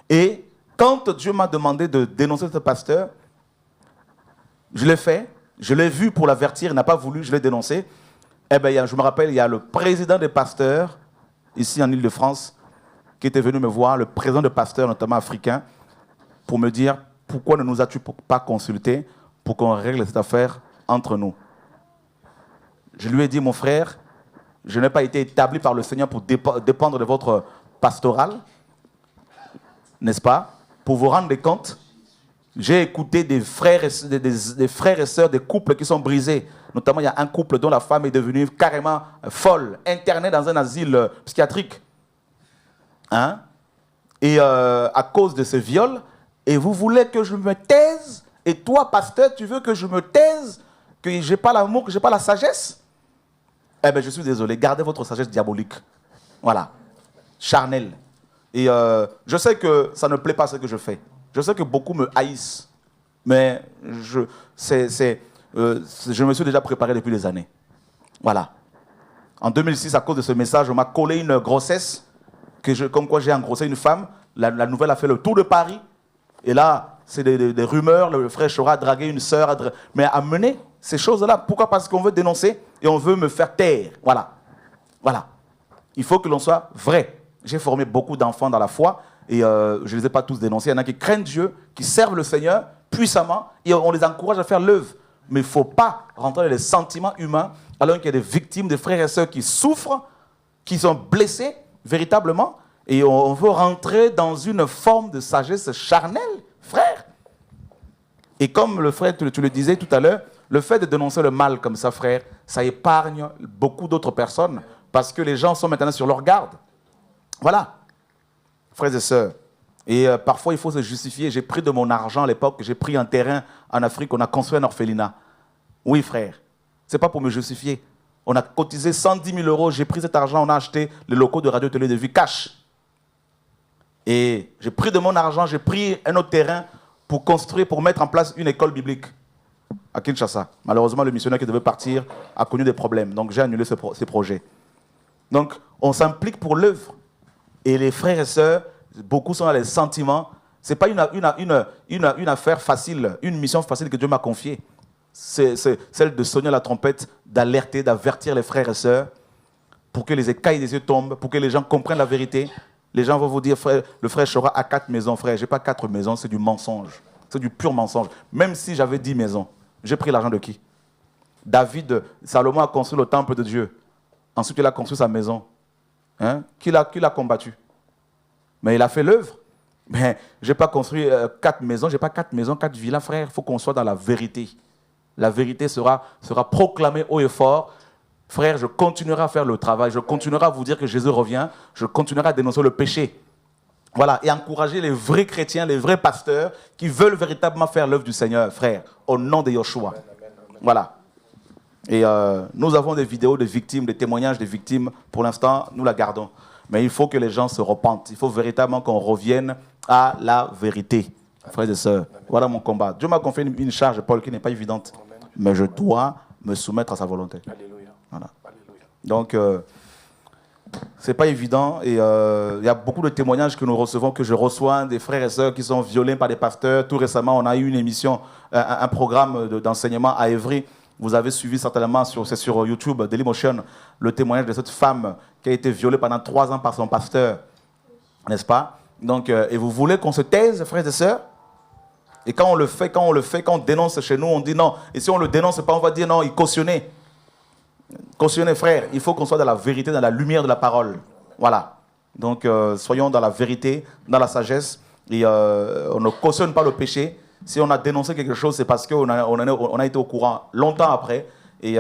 Et quand Dieu m'a demandé de dénoncer ce pasteur, je l'ai fait, je l'ai vu pour l'avertir, il n'a pas voulu, je l'ai dénoncé. Eh bien, je me rappelle, il y a le président des pasteurs, ici en Île-de-France, qui était venu me voir, le président des pasteurs, notamment africain, pour me dire, pourquoi ne nous as-tu pas consulté pour qu'on règle cette affaire entre nous? Je lui ai dit, mon frère, je n'ai pas été établi par le Seigneur pour dépendre de votre pastoral, n'est-ce pas? Pour vous rendre des comptes. J'ai écouté des frères et sœurs, des couples qui sont brisés. Notamment, il y a un couple dont la femme est devenue carrément folle, internée dans un asile psychiatrique. Hein? Et à cause de ce viol, et vous voulez que je me taise? Et toi, pasteur, tu veux que je me taise? Que je n'ai pas l'amour, que je n'ai pas la sagesse? Eh bien, je suis désolé. Gardez votre sagesse diabolique. Voilà. Charnelle. Et je sais que ça ne plaît pas ce que je fais. Je sais que beaucoup me haïssent, mais je me suis déjà préparé depuis des années. Voilà. En 2006, à cause de ce message, on m'a collé une grossesse, comme quoi j'ai engrossé une femme. La nouvelle a fait le tour de Paris. Et là, c'est des rumeurs, le frère Chora a dragué une sœur, mais à mener ces choses-là. Pourquoi? Parce qu'on veut dénoncer et on veut me faire taire. Voilà. Voilà. Il faut que l'on soit vrai. J'ai formé beaucoup d'enfants dans la foi. Et je ne les ai pas tous dénoncés. Il y en a qui craignent Dieu, qui servent le Seigneur puissamment, et on les encourage à faire l'œuvre. Mais il ne faut pas rentrer dans les sentiments humains, alors qu'il y a des victimes, des frères et sœurs qui souffrent, qui sont blessés véritablement, et on veut rentrer dans une forme de sagesse charnelle, frère. Et comme le frère, tu le disais tout à l'heure, le fait de dénoncer le mal comme ça, frère, ça épargne beaucoup d'autres personnes, parce que les gens sont maintenant sur leur garde. Voilà. Frères et sœurs, et parfois il faut se justifier. J'ai pris de mon argent à l'époque, j'ai pris un terrain en Afrique, on a construit un orphelinat. Oui, frère, ce n'est pas pour me justifier. On a cotisé 110 000 euros, j'ai pris cet argent, on a acheté les locaux de Radio Télé de Vie cash. Et j'ai pris de mon argent, j'ai pris un autre terrain pour construire, pour mettre en place une école biblique à Kinshasa. Malheureusement, le missionnaire qui devait partir a connu des problèmes, donc j'ai annulé ces projets. Donc, on s'implique pour l'œuvre. Et les frères et sœurs, beaucoup sont dans les sentiments. Ce n'est pas une affaire facile, une mission facile que Dieu m'a confiée. C'est celle de sonner la trompette, d'alerter, d'avertir les frères et sœurs pour que les écailles des yeux tombent, pour que les gens comprennent la vérité. Les gens vont vous dire, frère, le frère Chora a 4 maisons. Frère, je n'ai pas 4 maisons, c'est du mensonge. C'est du pur mensonge. Même si j'avais 10 maisons, j'ai pris l'argent de qui? Salomon a construit le temple de Dieu. Ensuite, il a construit sa maison. Hein? Qui l'a combattu? Mais il a fait l'œuvre. Mais je n'ai pas construit 4 maisons, je n'ai pas 4 maisons, 4 villas, frère. Il faut qu'on soit dans la vérité. La vérité sera proclamée haut et fort. Frère, je continuerai à faire le travail, je continuerai à vous dire que Jésus revient, je continuerai à dénoncer le péché. Voilà, et encourager les vrais chrétiens, les vrais pasteurs qui veulent véritablement faire l'œuvre du Seigneur, frère, au nom de Yoshua. Voilà. Et nous avons des vidéos de victimes, des témoignages des victimes. Pour l'instant, nous la gardons. Mais il faut que les gens se repentent. Il faut véritablement qu'on revienne à la vérité. Frères et sœurs, voilà mon combat. Dieu m'a confié une charge, Paul, qui n'est pas évidente. Mais je dois me soumettre à sa volonté. Alléluia. Voilà. Donc, c'est pas évident. Et il y a beaucoup de témoignages que nous recevons, que je reçois, des frères et sœurs qui sont violés par des pasteurs. Tout récemment, on a eu une émission, un programme d'enseignement à Évry. Vous avez suivi certainement, c'est sur YouTube, Dailymotion, le témoignage de cette femme qui a été violée pendant 3 ans par son pasteur. N'est-ce pas? Donc, et vous voulez qu'on se taise, frères et sœurs? Et quand on le fait, quand on dénonce chez nous, on dit non. Et si on ne le dénonce pas, on va dire non, il cautionnait. Cautionnez, frère, il faut qu'on soit dans la vérité, dans la lumière de la parole. Voilà. Donc, soyons dans la vérité, dans la sagesse. Et on ne cautionne pas le péché. Si on a dénoncé quelque chose, c'est parce qu'on a été au courant longtemps après. Et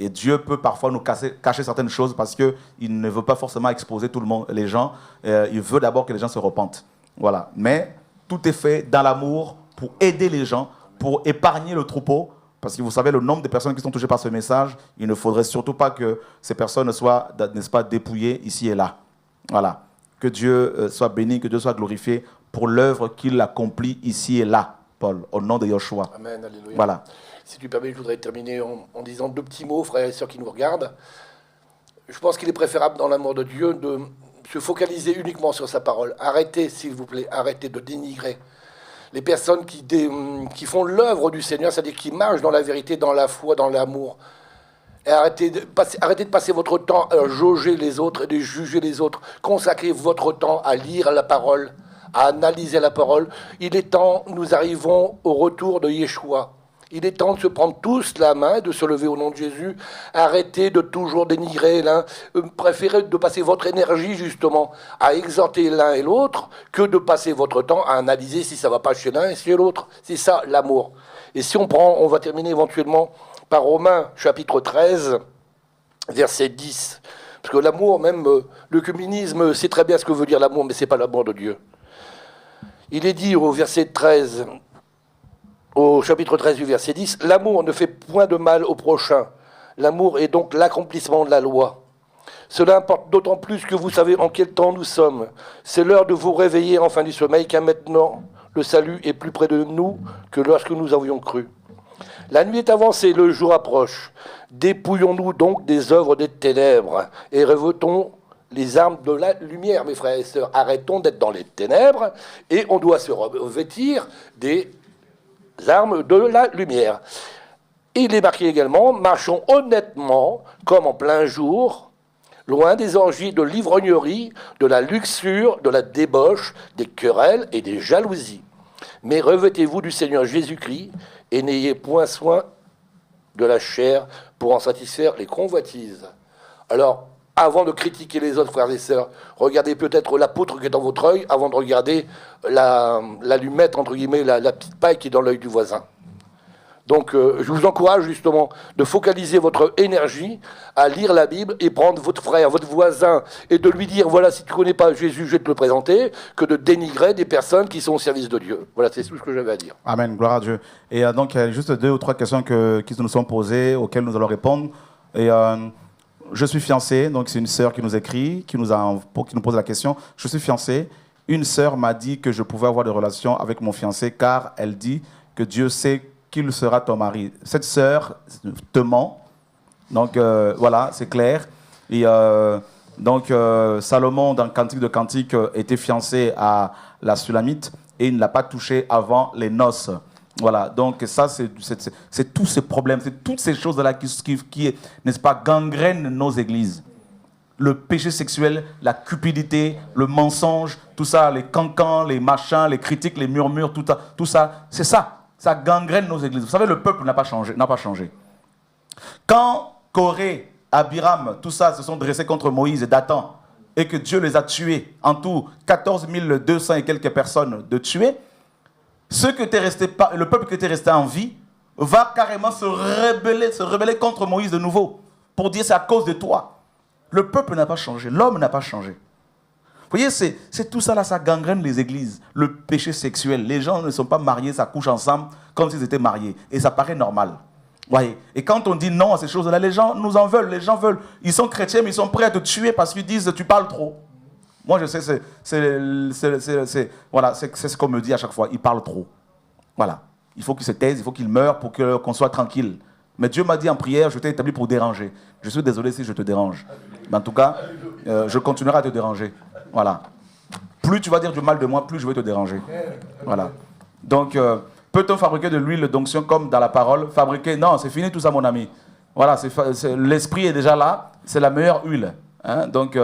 Dieu peut parfois nous cacher certaines choses parce qu'il ne veut pas forcément exposer tout le monde, les gens. Il veut d'abord que les gens se repentent. Voilà. Mais tout est fait dans l'amour pour aider les gens, pour épargner le troupeau. Parce que vous savez, le nombre de personnes qui sont touchées par ce message, il ne faudrait surtout pas que ces personnes soient, n'est-ce pas, dépouillées ici et là. Voilà. Que Dieu soit béni, que Dieu soit glorifié pour l'œuvre qu'il accomplit ici et là, Paul, au nom de Yoshua. Amen, alléluia. Voilà. Si tu permets, je voudrais terminer en disant 2 petits mots, frères et sœurs qui nous regardent. Je pense qu'il est préférable, dans l'amour de Dieu, de se focaliser uniquement sur sa parole. Arrêtez, s'il vous plaît, arrêtez de dénigrer les personnes qui font l'œuvre du Seigneur, c'est-à-dire qui marchent dans la vérité, dans la foi, dans l'amour. Et arrêtez de passer votre temps à jauger les autres et de juger les autres. Consacrez votre temps à lire la parole, à analyser la parole. Il est temps, nous arrivons au retour de Yeshua. Il est temps de se prendre tous la main, de se lever au nom de Jésus. Arrêtez de toujours dénigrer l'un. Préférez de passer votre énergie, justement, à exhorter l'un et l'autre, que de passer votre temps à analyser si ça ne va pas chez l'un et chez l'autre. C'est ça, l'amour. Et si on va terminer éventuellement par Romains, chapitre 13, verset 10. Parce que l'amour, même le communisme, sait très bien ce que veut dire l'amour, mais ce n'est pas l'amour de Dieu. Il est dit au verset 13... Au chapitre 13 du verset 10, « L'amour ne fait point de mal au prochain. L'amour est donc l'accomplissement de la loi. Cela importe d'autant plus que vous savez en quel temps nous sommes. C'est l'heure de vous réveiller enfin du sommeil, car maintenant le salut est plus près de nous que lorsque nous avions cru. La nuit est avancée, le jour approche. Dépouillons-nous donc des œuvres des ténèbres et revêtons les armes de la lumière, mes frères et sœurs. Arrêtons d'être dans les ténèbres et on doit se revêtir des armes de la lumière. » Il est marqué également, « Marchons honnêtement, comme en plein jour, loin des orgies de l'ivrognerie, de la luxure, de la débauche, des querelles et des jalousies. Mais revêtez-vous du Seigneur Jésus-Christ et n'ayez point soin de la chair pour en satisfaire les convoitises. » Alors, avant de critiquer les autres frères et sœurs, regardez peut-être la poutre qui est dans votre œil avant de regarder l'allumette, entre guillemets, la petite paille qui est dans l'œil du voisin. Donc, je vous encourage justement de focaliser votre énergie à lire la Bible et prendre votre frère, votre voisin, et de lui dire, voilà, si tu ne connais pas Jésus, je vais te le présenter, que de dénigrer des personnes qui sont au service de Dieu. Voilà, c'est tout ce que j'avais à dire. Amen, gloire à Dieu. Et donc, il y a juste 2 ou 3 questions qui nous sont posées, auxquelles nous allons répondre. Et je suis fiancé, donc c'est une sœur qui nous écrit, qui nous pose la question. Je suis fiancé. Une sœur m'a dit que je pouvais avoir des relations avec mon fiancé car elle dit que Dieu sait qu'il sera ton mari. Cette sœur te ment. Donc voilà, c'est clair. Et donc Salomon, dans Cantique de Cantique, était fiancé à la Sulamite et il ne l'a pas touchée avant les noces. Voilà, donc ça, c'est tous ces problèmes, c'est toutes ces choses-là qui n'est-ce pas, gangrènent nos églises. Le péché sexuel, la cupidité, le mensonge, tout ça, les cancans, les machins, les critiques, les murmures, tout ça, c'est ça. Ça gangrène nos églises. Vous savez, le peuple n'a pas changé. Quand Corée, Abiram, tout ça se sont dressés contre Moïse et Dathan, et que Dieu les a tués, en tout 14 200 et quelques personnes de tués, le peuple qui était resté en vie va carrément se rebeller contre Moïse de nouveau, pour dire c'est à cause de toi. Le peuple n'a pas changé, l'homme n'a pas changé. Vous voyez, c'est tout ça là, ça gangrène les églises. Le péché sexuel, les gens ne sont pas mariés, ça couche ensemble comme s'ils étaient mariés. Et ça paraît normal. Voyez. Et quand on dit non à ces choses-là, les gens nous en veulent, les gens veulent. Ils sont chrétiens, mais ils sont prêts à te tuer parce qu'ils disent tu parles trop. Moi, je sais, voilà, c'est ce qu'on me dit à chaque fois. Il parle trop. Voilà. Il faut qu'il se taise, il faut qu'il meure pour qu'on soit tranquille. Mais Dieu m'a dit en prière, je t'ai établi pour déranger. Je suis désolé si je te dérange. Mais en tout cas, je continuerai à te déranger. Voilà. Plus tu vas dire du mal de moi, plus je vais te déranger. Voilà. Donc, peut-on fabriquer de l'huile d'onction comme dans la parole? Fabriquer, non, c'est fini tout ça, mon ami. Voilà, l'esprit est déjà là. C'est la meilleure huile. Hein? Donc,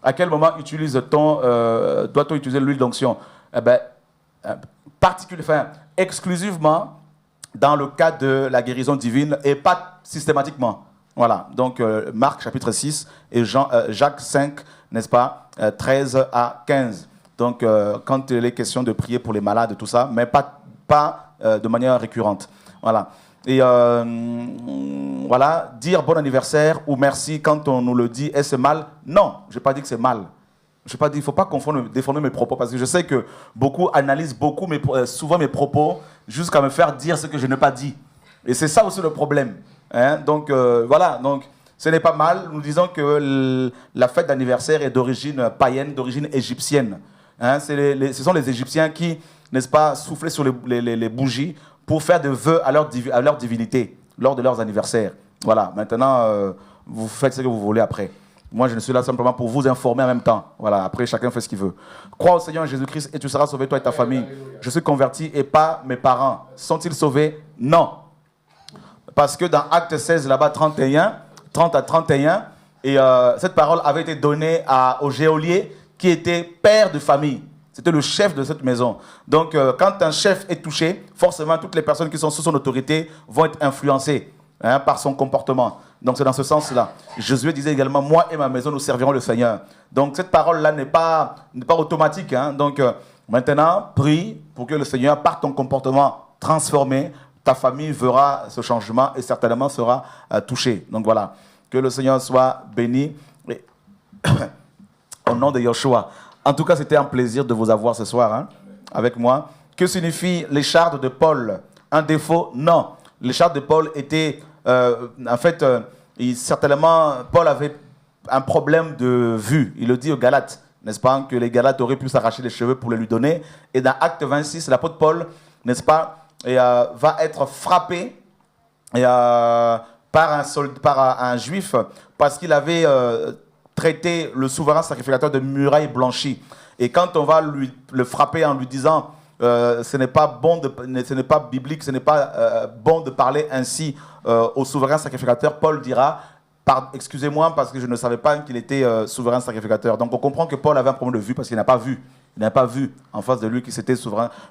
à quel moment doit-on utiliser l'huile d'onction? Eh bien, exclusivement dans le cas de la guérison divine et pas systématiquement. Voilà, donc Marc chapitre 6 et Jacques 5, n'est-ce pas, 13 à 15. Donc quand il est question de prier pour les malades et tout ça, mais pas de manière récurrente. Voilà. Et voilà, dire bon anniversaire ou merci quand on nous le dit, est-ce mal? Non, je n'ai pas dit que c'est mal. Je n'ai pas dit, il ne faut pas défendre mes propos, parce que je sais que beaucoup analysent souvent mes propos jusqu'à me faire dire ce que je n'ai pas dit. Et c'est ça aussi le problème. Hein? Donc voilà, donc ce n'est pas mal. Nous disons que la fête d'anniversaire est d'origine païenne, d'origine égyptienne. Hein? Ce sont les Égyptiens qui, n'est-ce pas, soufflaient sur les bougies pour faire des vœux à leur divinité lors de leurs anniversaires. Voilà, maintenant, vous faites ce que vous voulez après. Moi, je suis là simplement pour vous informer en même temps. Voilà, après, chacun fait ce qu'il veut. Crois au Seigneur Jésus-Christ et tu seras sauvé, toi et ta famille. Je suis converti et pas mes parents. Sont-ils sauvés? Non. Parce que dans Acte 16, là-bas, 30 à 31, et cette parole avait été donnée au geôlier qui était père de famille. C'était le chef de cette maison. Donc, quand un chef est touché, forcément, toutes les personnes qui sont sous son autorité vont être influencées par son comportement. Donc, c'est dans ce sens-là. Josué disait également, moi et ma maison, nous servirons le Seigneur. Donc, cette parole-là n'est pas automatique. Donc, maintenant, prie pour que le Seigneur, par ton comportement transformé, ta famille verra ce changement et certainement sera touchée. Donc, voilà. Que le Seigneur soit béni. Et au nom de Yoshua. En tout cas, c'était un plaisir de vous avoir ce soir avec moi. Que signifie l'écharde de Paul? Un défaut? Non. L'écharde de Paul était... certainement, Paul avait un problème de vue. Il le dit aux Galates, n'est-ce pas, que les Galates auraient pu s'arracher les cheveux pour les lui donner. Et dans Acte 26, l'apôtre Paul, n'est-ce pas, va être frappé par un juif parce qu'il avait traité le souverain sacrificateur de muraille blanchie. Et quand on va le frapper en lui disant ce n'est pas biblique, ce n'est pas bon de parler ainsi au souverain sacrificateur, Paul dira excusez-moi parce que je ne savais pas qu'il était souverain sacrificateur. Donc on comprend que Paul avait un problème de vue parce qu'il n'a pas vu. Il n'a pas vu en face de lui que c'était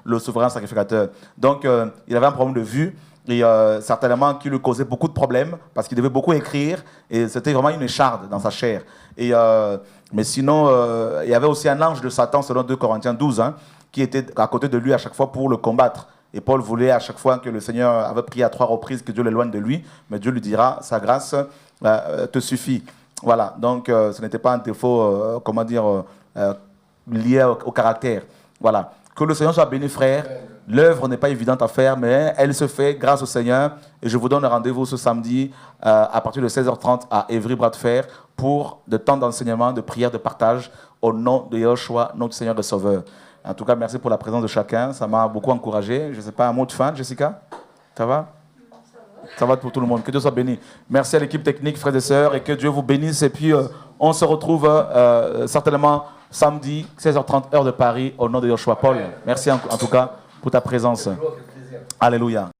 le souverain sacrificateur. Donc il avait un problème de vue et certainement qui lui causait beaucoup de problèmes parce qu'il devait beaucoup écrire et c'était vraiment une écharde dans sa chair. Mais sinon, il y avait aussi un ange de Satan selon 2 Corinthiens 12 qui était à côté de lui à chaque fois pour le combattre. Et Paul voulait à chaque fois que le Seigneur avait prié à 3 reprises que Dieu l'éloigne de lui, mais Dieu lui dira, sa grâce te suffit. Voilà, donc ce n'était pas un défaut, lié au caractère. Voilà, que le Seigneur soit béni, frère. L'œuvre n'est pas évidente à faire, mais elle se fait grâce au Seigneur. Et je vous donne rendez-vous ce samedi à partir de 16h30 à Évry Bras de Fer pour de temps d'enseignement, de prière, de partage au nom de Yoshua, notre Seigneur et Sauveur. En tout cas, merci pour la présence de chacun. Ça m'a beaucoup encouragé. Je ne sais pas, un mot de fin, Jessica? Ça va? Ça va pour tout le monde. Que Dieu soit béni. Merci à l'équipe technique, frères et sœurs, et que Dieu vous bénisse. Et puis, on se retrouve certainement samedi, 16h30, heure de Paris, au nom de Yoshua. Paul, merci en tout cas pour ta présence. Alléluia.